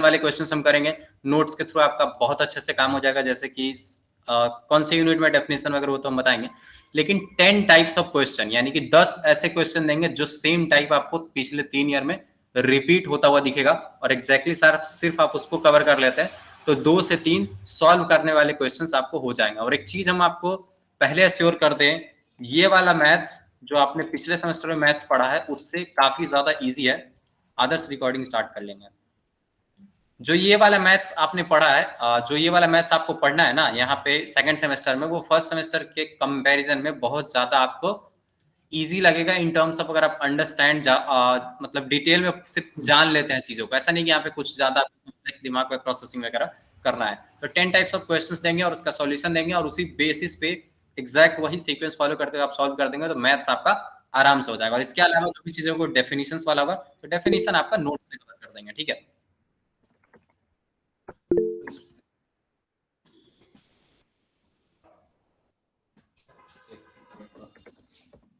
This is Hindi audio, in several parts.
वाले क्वेश्चंस हम करेंगे, नोट्स के थ्रू आपका बहुत अच्छे से काम हो जाएगा, जैसे कि कौन से यूनिट में डेफिनेशन वगैरह वो तो हम बताएंगे, लेकिन 10 टाइप्स ऑफ क्वेश्चन यानी कि 10 ऐसे क्वेश्चन देंगे जो सेम टाइप आपको पिछले 3 ईयर में रिपीट होता हुआ दिखेगा और एग्जैक्टली सिर्फ आप उसको कवर कर लेते हैं तो 2 से 3 सॉल्व करने वाले क्वेश्चंस आपको हो जाएंगे। और एक चीज हम आपको पहले एश्योर कर दें, ये वाला मैथ्स जो आपने पिछले सेमेस्टर में मैथ्स पढ़ा है उससे काफी ज्यादा इजी है। आदर्श रिकॉर्डिंग स्टार्ट कर लेंगे। जो ये वाला मैथ्स आपने पढ़ा है, जो ये वाला मैथ्स आपको पढ़ना है ना यहाँ पे सेकंड सेमेस्टर में, वो फर्स्ट सेमेस्टर के कंपैरिजन में बहुत ज्यादा आपको इजी लगेगा इन टर्म्स ऑफ अगर आप अंडरस्टैंड मतलब डिटेल में सिर्फ जान लेते हैं चीजों को। ऐसा नहीं कि यहाँ पे कुछ ज्यादा दिमाग पे प्रोसेसिंग वगैरह करना है। तो 10 टाइप्स ऑफ क्वेश्चंस देंगे और उसका सॉल्यूशन देंगे और उसी बेसिस पे एग्जैक्ट वही सीक्वेंस फॉलो करते हुए आप सॉल्व कर देंगे तो मैथ्स आपका आराम से हो जाएगा। और इसके अलावा जो भी चीजों को डेफिनेशंस वाला होगा तो डेफिनेशन आपका नोट से कवर कर देंगे। ठीक है,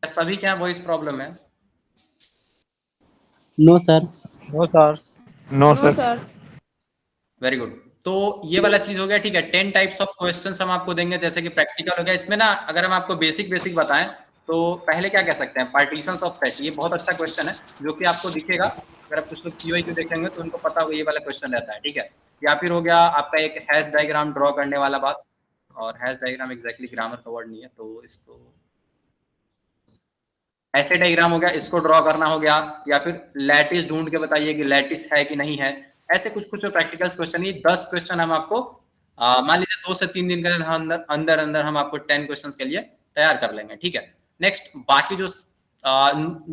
सभी क्या वॉइस प्रॉब्लम है? No sir. No sir. No sir. Very good. तो ये वाला चीज हो गया। ठीक है, 10 टाइप्स ऑफ क्वेश्चंस हम आपको देंगे, जैसे कि प्रैक्टिकल हो गया। इसमें ना अगर हम आपको बेसिक बेसिक बताएं तो पहले क्या कह सकते हैं, पार्टीशंस ऑफ सेट, ये बहुत अच्छा क्वेश्चन है जो कि आपको दिखेगा। अगर आप कुछ लोग पीओक्यू देखेंगे तो उनको पता होगा ये वाला क्वेश्चन रहता है। ठीक है, या फिर हो गया आपका एक हैश डायग्राम ड्रॉ करने वाला बात, और हैश डायग्राम एग्जैक्टली ग्रामर का वर्ड नहीं है तो इसको ऐसे डायग्राम हो गया, इसको ड्रॉ करना हो गया। या फिर लैटिस ढूंढ के बताइए कि लैटिस है कि नहीं है। ऐसे कुछ कुछ प्रैक्टिकल्स क्वेश्चन, ये 10 क्वेश्चन हम आपको मान लीजिए 2 से 3 दिन के अंदर अंदर अंदर हम आपको 10 क्वेश्चंस के लिए तैयार कर लेंगे। ठीक है, नेक्स्ट बाकी जो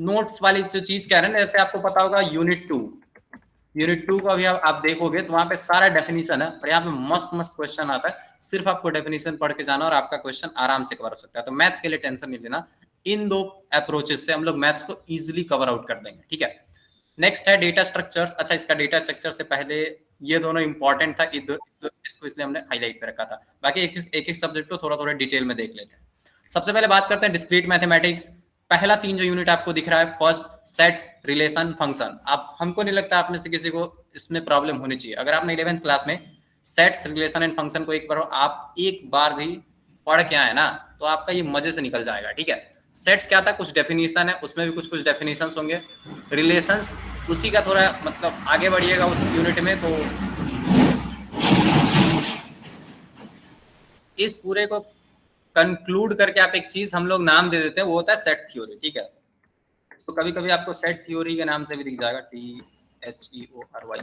नोट्स वाली जो चीज कह रहे हैं, जैसे आपको पता होगा यूनिट 2 का भी आप देखोगे तो वहां पे सारा डेफिनेशन है और यहाँ पे मस्त मस्त क्वेश्चन आता है। सिर्फ आपको डेफिनेशन पढ़ के जाना और आपका क्वेश्चन आराम से कवर हो सकता है। तो मैथ्स के लिए टेंशन नहीं लेना, इन 2 अप्रोचेस से हम लोग मैथ्स को इजिली कवर आउट कर देंगे। ठीक है, नेक्स्ट है डेटा स्ट्रक्चर्स। अच्छा, इसका डेटा स्ट्रक्चर से पहले ये दोनों इंपॉर्टेंट था, इसको इसलिए हमने हाईलाइट पे रखा था। बाकी एक एक सब्जेक्ट को थोड़ा थोड़ा डिटेल में देख लेते हैं। सबसे पहले बात करते हैं डिस्क्रीट मैथमेटिक्स। पहला 3 जो यूनिट आपको दिख रहा है, फर्स्ट सेट्स, रिलेशन, फंक्शन। आप हमको नहीं लगता आप में से किसी को इसमें प्रॉब्लम होनी चाहिए। अगर आपने 11th क्लास में सेट्स, रिलेशन एंड फंक्शन को एक बार भी पढ़ के आए ना तो आपका ये मजे से निकल जाएगा। ठीक है, सेट्स क्या था, कुछ डेफिनेशन है, उसमें भी कुछ कुछ डेफिनेशंस होंगे। रिलेशंस उसी का थोड़ा मतलब आगे बढ़िएगा उस यूनिट में तो इस पूरे को कंक्लूड करके आप एक चीज हम लोग नाम दे देते हैं, वो होता है सेट थ्योरी। ठीक है, तो कभी कभी आपको सेट थ्योरी के नाम से भी दिख जाएगा, THEORY।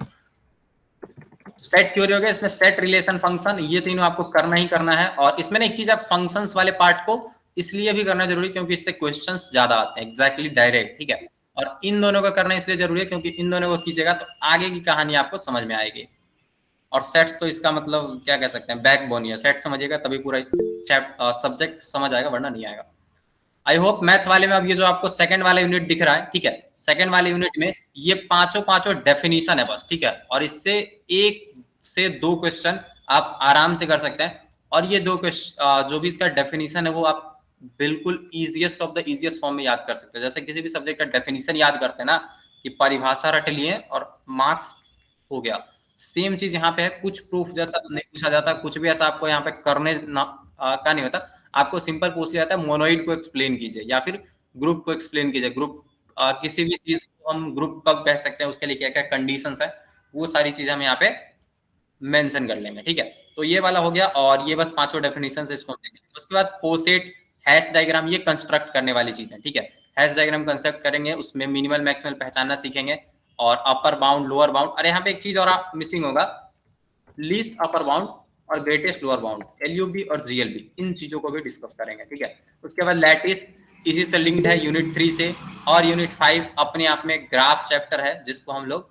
सेट थ्योरी हो गया, इसमें सेट, रिलेशन, फंक्शन, ये तीनों आपको करना ही करना है। और इसमें ना एक चीज, आप फंक्शंस वाले पार्ट को इसलिए भी करना जरूरी क्योंकि इससे क्वेश्चंस ज्यादा आते हैं एग्जैक्टली डायरेक्ट। ठीक है, और इन दोनों का करना इसलिए जरूरी है क्योंकि इन दोनों को कीजिएगा तो आगे की कहानी आपको समझ में आएगी। और सेट्स तो इसका मतलब क्या कह सकते हैं, बैकबोन ही है। सेट समझिएगा तभी पूरा सब्जेक्ट समझ आएगा, वरना नहीं आएगा। आई होप मैथ्स वाले में अब ये जो आपको सेकंड वाला यूनिट दिख रहा है, ठीक है, सेकंड वाले यूनिट में ये पांचों डेफिनेशन है बस। ठीक है, और इससे 1 से 2 क्वेश्चन आप आराम से कर सकते हैं। और ये 2 क्वेश्चन जो भी इसका डेफिनेशन है वो आप बिल्कुल easiest of the easiest form में याद कर सकते हैं। जैसे किसी भी सब्जेक्ट का डेफिनेशन याद करते हैं ना कि परिभाषा रट लिए और मार्क्स हो गया, सेम चीज यहाँ पे है। कुछ प्रूफ जैसा नहीं पूछा जाता, कुछ भी ऐसा आपको यहाँ पे करने का नहीं होता। आपको सिंपल पूछ लिया जाता है मोनोइड को एक्सप्लेन कीजिए या फिर ग्रुप को एक्सप्लेन कीजिए। ग्रुप किसी भी चीज को हम ग्रुप कब कह सकते हैं, उसके लिए क्या क्या कंडीशंस है, वो सारी चीजें हम यहाँ पे मेंशन कर लेंगे। ठीक है, तो ये वाला हो गया और ये बस पांचों डेफिनेशन इसको हम देखेंगे। उसके बाद कोसेट, हैश डायग्राम, ये कंस्ट्रक्ट करने वाली चीज है। ठीक है, हैश डायग्राम कंस्ट्रक्ट करेंगे, उसमें मिनिमल मैक्सिमल पहचानना सीखेंगे और अपर बाउंड, लोअर बाउंड। अरे यहाँ पे एक चीज और मिसिंग होगा, लीस्ट अपर बाउंड और ग्रेटेस्ट लोअर बाउंड, एलयूबी और जीएलबी, इन चीजों को भी डिस्कस करेंगे। ठीक है, उसके बाद लैटिस, इसी से लिंक्ड है यूनिट 3 से। और यूनिट 5 अपने आप में ग्राफ चैप्टर है जिसको हम लोग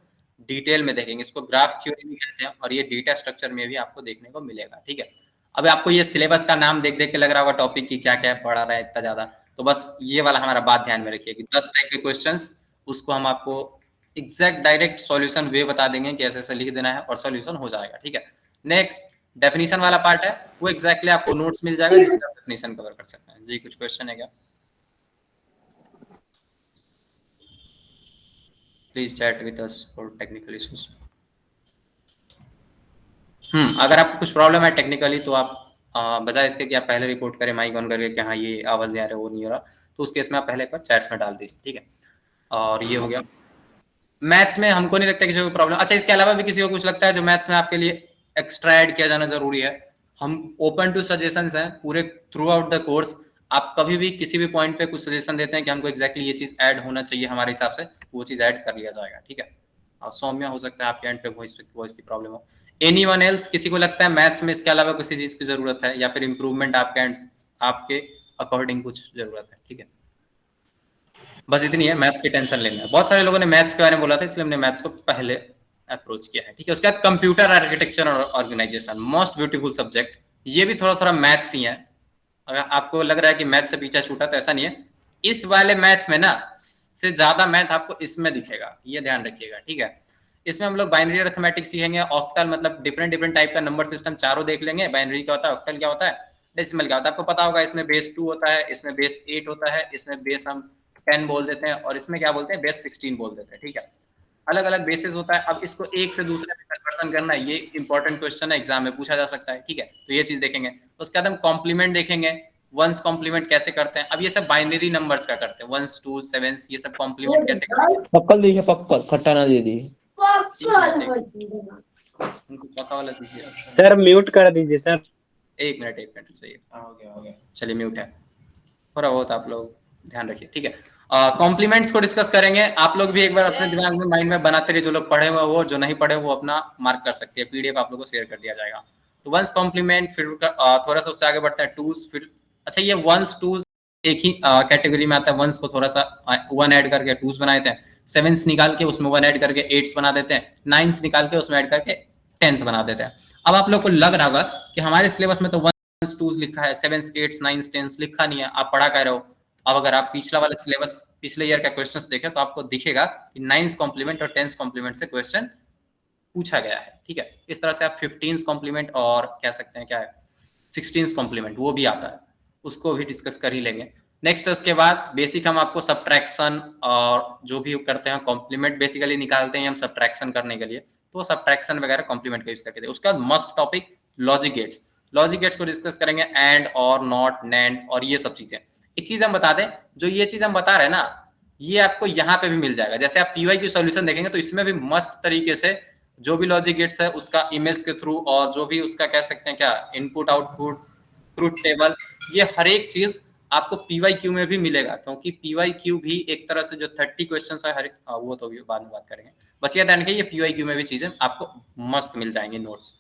डिटेल में देखेंगे। इसको ग्राफ थ्योरी भी कहते हैं और ये डेटा स्ट्रक्चर में भी आपको देखने को मिलेगा। ठीक है, अब आपको ये सिलेबस का नाम देख देख के लग रहा होगा टॉपिक की क्या क्या पढ़ा रहा है इतना ज्यादा, तो बस ये वाला हमारा बात ध्यान में रखिए कि 10 टाइप के क्वेश्चंस, उसको हम आपको एग्जैक्ट डायरेक्ट सॉल्यूशन वे बता देंगे कि ऐसे ऐसे लिख देना है और सॉल्यूशन हो जाएगा। ठीक है, नेक्स्ट डेफिनेशन वाला पार्ट है, वो एग्जैक्टली आपको नोट्स मिल जाएगा जिससे आप डेफिनेशन कवर कर सकते हैं। जी कुछ क्वेश्चन है क्या? Please chat with us for technical issues. अगर आपको कुछ प्रॉब्लम है टेक्निकली तो आप बजाय इसके कि आप पहले रिपोर्ट करें माइक ऑन करके कि हाँ ये आवाज नहीं आ रहा है, वो नहीं हो रहा, तो उस केस में आप पहले एक बार चैट्स में डाल दीजिए, ठीक है। और ये हो गया। मैथ्स में हमको नहीं लगता किसी को प्रॉब्लम। अच्छा, इसके अलावा भी किसी को कुछ लगता है जो मैथ्स में आपके लिए एक्स्ट्रा ऐड किया जाना जरूरी है? हम ओपन टू सजेशंस हैं पूरे थ्रू आउट द कोर्स। आप कभी भी किसी भी पॉइंट पे कुछ सजेशन देते हैं कि हमको एग्जैक्टली ये चीज ऐड होना चाहिए हमारे हिसाब से, वो चीज ऐड कर लिया जाएगा, ठीक है। और सौम्या, हो सकता है आपके एंड पे वॉइस की प्रॉब्लम हो। एनीवन एल्स, किसी को लगता है मैथ्स में इसके अलावा किसी चीज की जरूरत है या फिर इंप्रूवमेंट आपके अकॉर्डिंग कुछ जरूरत है, ठीक है। बस इतनी है, मैथ्स की टेंशन लेना है। बहुत सारे लोगों ने मैथ्स के बारे में बोला था, इसलिए हमने मैथ्स को पहले अप्रोच किया है, ठीक है। उसके बाद कंप्यूटर आर्किटेक्चर और ऑर्गेनाइजेशन, मोस्ट ब्यूटीफुल सब्जेक्ट। ये भी थोड़ा थोड़ा मैथ्स ही है। अगर आपको लग रहा है कि मैथ से पीछा छूटा, तो ऐसा नहीं है। इस वाले मैथ में ना से ज्यादा मैथ आपको इसमें दिखेगा, ये ध्यान रखिएगा, ठीक है। इसमें हम लोग बाइनरी अरिथमेटिक्स सीखेंगे, ऑक्टल मतलब डिफरेंट डिफरेंट टाइप का नंबर सिस्टम चारों देख लेंगे। बाइनरी क्या होता है, ऑक्टल क्या होता है, डेसिमल क्या होता है, आपको पता होगा। इसमें बेस 2 होता है, इसमें बेस 8 होता है, इसमें बेस हम 10 बोल देते हैं, और इसमें क्या बोलते हैं, बेस 16 बोल देते हैं, ठीक है। अलग अलग बेसिस होता है। अब इसको एक से दूसरे में कन्वर्सन करना है, ये इंपॉर्टेंट क्वेश्चन है, एग्जाम में पूछा जा सकता है, ठीक है। तो ये चीज देखेंगे। उसके बाद हम कॉम्प्लीमेंट देखेंगे, वंस कॉम्प्लीमेंट कैसे करते हैं। अब ये सब बाइनरी नंबर्स का करते हैं, वंस टू सेवेंस, ये सब कॉम्प्लीमेंट कैसे करते हैं। पक्कल दीजिए, पक्कल खट्टा ना दे दीजिए। उनको पता वाला दीजिए सर म्यूट कर दीजिए सर। एक मिनट चाहिए। हो गया, चलिए म्यूट है। थोड़ा बहुत आप लोग ध्यान रखिए, ठीक है। कॉम्प्लीमेंट्स को डिस्कस करेंगे। आप लोग भी एक बार अपने दिमाग में माइंड में बनाते रहिए, जो लोग पढ़े हुए वो, जो नहीं पढ़े वो अपना मार्क कर सकते हैं। पीडीएफ आप लोगों को शेयर कर दिया जाएगा। तो वंस कॉम्प्लीमेंट, फिर थोड़ा सा उससे आगे बढ़ता है टूज, फिर अच्छा ये वंस टूज एक ही कैटेगरी में आता है। वंस को थोड़ा सा 1 ऐड करके टूज बना देते हैं, सेवेंस निकाल के उसमें 1 ऐड करके 8 बना देते हैं, 9 निकाल के उसमें ऐड करके 10 बना देते हैं। अब आप लोग को लग रहा होगा कि हमारे सिलेबस में तो 1 2 लिखा है, 7 8 9 10 लिखा नहीं है, आप पढ़ा कह रहे हो। अब अगर आप पिछला वाला सिलेबस, पिछले ईयर का क्वेश्चंस देखें तो आपको दिखेगा कि 9 कॉम्प्लीमेंट और 10 कॉम्प्लीमेंट से क्वेश्चन पूछा गया है, ठीक है। इस तरह से आप 15 कॉम्प्लीमेंट और कह सकते हैं क्या है 16 कॉम्प्लीमेंट, वो भी आता है, उसको भी डिस्कस कर ही लेंगे। नेक्स्ट उसके बाद बेसिक हम आपको सब्ट्रैक्शन और जो भी करते हैं, कॉम्प्लीमेंट बेसिकली निकालते हैं हम सब्ट्रैक्शन करने के लिए, तो सब्ट्रैक्शन वगैरह कॉम्प्लीमेंट का यूज करके। उसके बाद must topic logic gates. Logic gates को डिस्कस करेंगे, एंड और नॉट नैंड और ये सब चीजें। एक चीज हम बता दें, जो ये चीज हम बता रहे हैं ना, ये आपको यहाँ पे भी मिल जाएगा। जैसे आप पीवाई की सॉल्यूशन देखेंगे तो इसमें भी मस्त तरीके से जो भी लॉजिक गेट्स है उसका इमेज के थ्रू, और जो भी उसका कह सकते हैं क्या इनपुट आउटपुट ट्रूथ टेबल, ये हर एक चीज आपको पीवाईक्यू में भी मिलेगा। क्योंकि पीवाईक्यू भी एक तरह से जो 30 क्वेश्चन है हर वो तो बाद में बात करेंगे। बस ये ध्यान रखिए, ये पीवाईक्यू में भी चीजें आपको मस्त मिल जाएंगे नोट्स।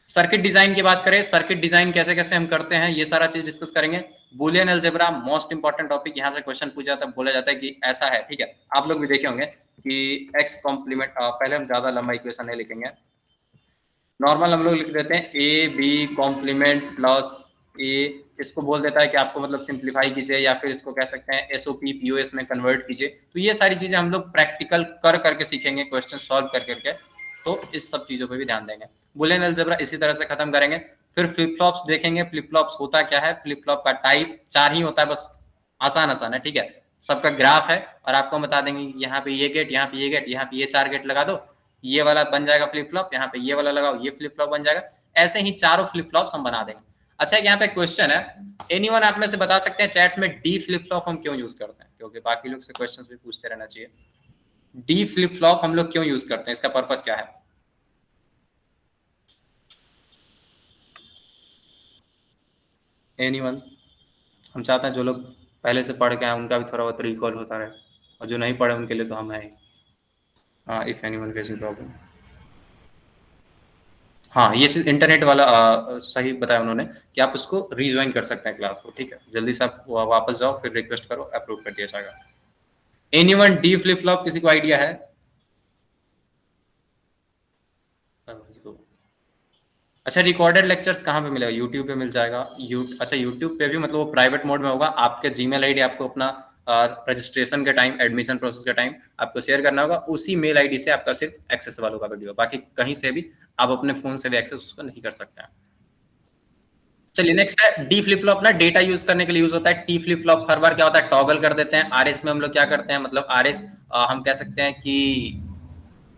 सर्किट डिजाइन की बात करें, सर्किट डिजाइन कैसे कैसे हम करते हैं, ये सारा चीज डिस्कस करेंगे। Boolean algebra most important topic, यहाँ से क्वेश्चन पूछा जाता है, बोला जाता है कि ऐसा है, ठीक है। आप लोग भी देखे होंगे कि एक्स कॉम्प्लीमेंट, पहले हम ज्यादा लंबा इक्वेशन नहीं लिखेंगे, नॉर्मल हम लोग लिख देते हैं ए बी कॉम्प्लीमेंट प्लस ए। इसको बोल देता है कि आपको मतलब सिंप्लीफाई कीजिए, या फिर इसको कह सकते हैं एसओपी पीओएस में कन्वर्ट कीजिए। तो ये सारी चीजें हम लोग प्रैक्टिकल कर करके सीखेंगे, क्वेश्चन सॉल्व कर करके। तो इस सब चीजों पे भी ध्यान देंगे। बुलियन अलजेब्रा इसी तरह से खत्म करेंगे। फिर फ्लिप फ्लॉप्स देखेंगे। फ्लिप फ्लॉप्स होता क्या है, फ्लिप फ्लॉप का टाइप 4 ही होता है, बस आसान आसान है, ठीक है। सबका ग्राफ है, और आपको बता देंगे यहाँ पे ये गेट, यहाँ पे ये गेट, यहाँ पे ये 4 गेट लगा दो, ये वाला बन जाएगा फ्लिप फ्लॉप, यहाँ पे ये वाला लगाओ, ये फ्लिप फ्लॉप बन जाएगा। ऐसे ही चारों फ्लिप फ्लॉप्स हम बना देंगे। अच्छा, यहाँ पे क्वेश्चन है, एनीवन आप में से बता सकते हैं चैट्स में डी फ्लिप फ्लॉप हम क्यों यूज करते हैं, क्योंकि बाकी लोग से क्वेश्चंस भी पूछते रहना चाहिए। डी फ्लिप फ्लॉप हम लोग क्यों यूज करते हैं, इसका पर्पस क्या है? एनीवन? हम चाहते हैं जो लोग पहले से पढ़ के आए उनका भी थोड़ा बहुत रिकॉल होता रहे, और जो नहीं पढ़े उनके लिए तो हम हैं। हाँ, इफ एनीवन फेसिंग प्रॉब्लम। हाँ, ये चीज इंटरनेट वाला सही बताया उन्होंने कि आप उसको रिज्वाइन कर सकते हैं क्लास को, ठीक है। जल्दी से आप वापस जाओ, फिर रिक्वेस्ट करो, अप्रूव कर दिया जाएगा। एनीवन डी फ्लिप फ्लॉप, किसी को आइडिया है? अच्छा, रिकॉर्डेड लेक्चर्स कहाँ पे मिलेगा? यूट्यूब पे मिल जाएगा। अच्छा, यूट्यूब पे भी मतलब वो प्राइवेट मोड में होगा। आपके जीमेल आईडी आपको अपना रजिस्ट्रेशन के टाइम, एडमिशन प्रोसेस के टाइम आपको शेयर करना होगा, उसी मेल आईडी से आपका सिर्फ एक्सेसिबल होगा वीडियो, बाकी कहीं से भी आप अपने फोन से भी एक्सेस उसको नहीं कर सकते हैं। चलिए नेक्स्ट है डी फ्लिप फ्लॉप ना, डेटा यूज करने के लिए यूज होता है। टी फ्लिप फ्लॉप हर बार क्या होता है, टॉगल कर देते हैं। आरएस में हम लोग क्या करते हैं, मतलब आरएस हम कह सकते हैं कि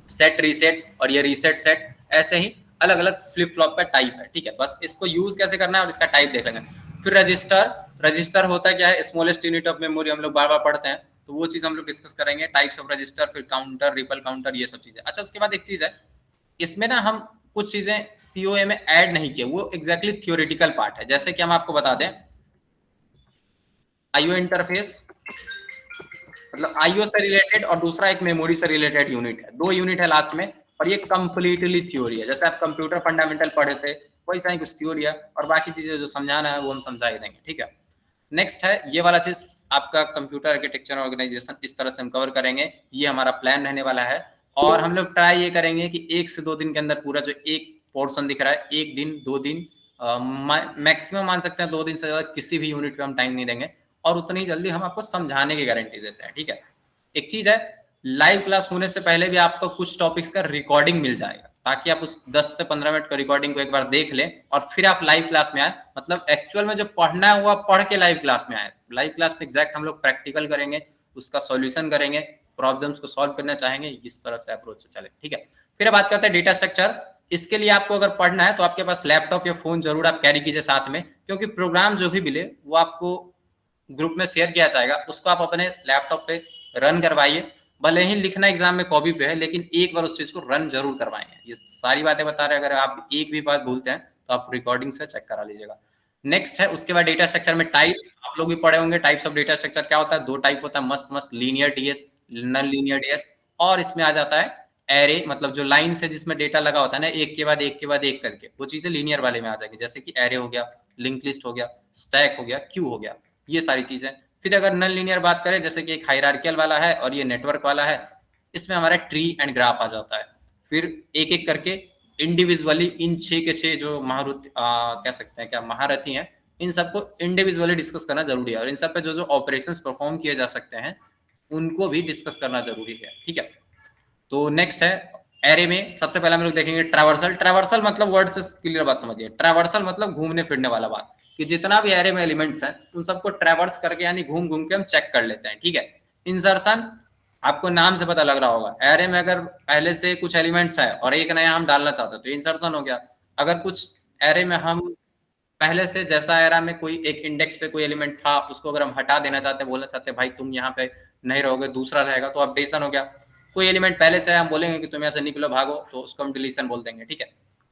सेट रीसेट, और ये रीसेट सेट। ऐसे ही अलग अलग फ्लिप फ्लॉप का टाइप है, ठीक है। बस इसको यूज कैसे करना है और इसका टाइप देख लेंगे। फिर रजिस्टर, रजिस्टर होता क्या है, स्मॉलेस्ट यूनिट ऑफ मेमोरी, हम लोग बार बार पढ़ते हैं, तो वो चीज हम लोग डिस्कस करेंगे। टाइप्स ऑफ रजिस्टर, फिर काउंटर, रिपल काउंटर, ये सब चीजें। अच्छा, उसके बाद एक चीज है, इसमें ना हम कुछ चीजें सीओए में ऐड नहीं किए, वो एग्जैक्टली थियोरेटिकल पार्ट है। जैसे कि हम आपको बता दें, आईओ इंटरफेस मतलब आईओ से रिलेटेड और दूसरा एक मेमोरी से रिलेटेड यूनिट है, दो यूनिट है लास्ट में, और ये कंप्लीटली थ्योरी है। जैसे आप कंप्यूटर फंडामेंटल पढ़े थे वैसा ही कुछ थ्योरी है, और बाकी चीजें जो समझाना है वो हम समझा ही देंगे, ठीक है। नेक्स्ट है ये वाला चीज, आपका कंप्यूटर आर्किटेक्चर ऑर्गेनाइजेशन, इस तरह से हम कवर करेंगे, ये हमारा प्लान रहने वाला है। और हम लोग ट्राई ये करेंगे कि 1 से 2 दिन के अंदर पूरा जो एक पोर्शन दिख रहा है, 1 दिन 2 दिन मैक्सिमम मान सकते हैं, 2 दिन से ज्यादा किसी भी यूनिट पे हम टाइम नहीं देंगे, और उतनी जल्दी हम आपको समझाने की गारंटी देते हैं, ठीक है। एक चीज है, लाइव क्लास होने से पहले भी आपको कुछ टॉपिक्स का रिकॉर्डिंग मिल जाएगा, ताकि आप उस 10 से 15 मिनट का रिकॉर्डिंग को एक बार देख लें और फिर आप लाइव क्लास में आए, मतलब एक्चुअल में जो पढ़ना है वो आप पढ़ के लाइव क्लास में आए। लाइव क्लास में एग्जैक्ट हम लोग प्रैक्टिकल करेंगे, उसका सॉल्यूशन करेंगे, प्रॉब्लम्स को सॉल्व करना चाहेंगे, इस तरह से अप्रोच से चले, ठीक है। फिर बात करते हैं डेटा स्ट्रक्चर। इसके लिए आपको अगर पढ़ना है तो आपके पास लैपटॉप या फोन जरूर आप कैरी कीजिए साथ में, क्योंकि प्रोग्राम जो भी मिले वो आपको ग्रुप में शेयर किया जाएगा, उसको आप अपने लैपटॉप पे रन करवाइए। भले ही लिखना एग्जाम में कॉपी पे है, लेकिन एक बार उस चीज को रन जरूर करवाएंगे। ये सारी बातें बता रहे हैं, अगर आप एक भी बात भूलते हैं तो आप रिकॉर्डिंग से चेक करा लीजिएगा। नेक्स्ट है उसके बाद डेटा स्ट्रक्चर में टाइप्स, आप लोग भी पढ़े होंगे टाइप्स ऑफ डेटा स्ट्रक्चर क्या होता है। दो टाइप होता है, मस्त मस्त linear DS, non linear DS, और इसमें आ जाता है एरे, मतलब जो लाइन से जिसमें डेटा लगा होता है ना, एक के बाद एक के बाद एक करके, वो चीजें लीनियर वाले में आ जाएगी, जैसे कि एरे हो गया, लिंक लिस्ट हो गया, स्टैक हो गया, क्यू हो गया, ये सारी चीजें। फिर अगर नॉन लीनियर बात करें, जैसे कि एक हायरार्कियल वाला है और ये नेटवर्क वाला है, इसमें हमारा ट्री एंड ग्राफ आ जाता है। फिर एक एक करके इंडिविजुअली इन 6 के 6 जो कह सकते हैं क्या महारथी हैं, इन सबको इंडिविजुअली डिस्कस करना जरूरी है, और इन सब पे जो जो ऑपरेशंस परफॉर्म किए जा सकते हैं उनको भी डिस्कस करना जरूरी है, ठीक है। तो नेक्स्ट है एरे में, सबसे पहले हम लोग देखेंगे ट्रैवर्सल। ट्रैवर्सल मतलब वर्ड से क्लियर बात समझिए, ट्रैवर्सल मतलब घूमने फिरने वाला बात, कि जितना भी एरे में एलिमेंट्स हैं उन सबको ट्रैवर्स करके यानी घूम घूम के हम चेक कर लेते हैं, ठीक है। इंसर्शन, आपको नाम से पता लग रहा होगा, एरे में अगर पहले से कुछ एलिमेंट्स है और एक नया हम डालना चाहते हैं तो इंसर्शन हो गया। अगर कुछ एरे में हम पहले से जैसा एरा में कोई एक इंडेक्स पे कोई एलिमेंट था, उसको अगर हम हटा देना चाहते हैं, बोलना चाहते हैं भाई तुम यहाँ पे नहीं रहोगे, दूसरा रहेगा, तो अपडेशन हो गया। कोई एलिमेंट पहले से हम बोलेंगे कि तुम यहाँ से निकलो भागो, तो उसको हम डिलीशन बोल देंगे, ठीक है।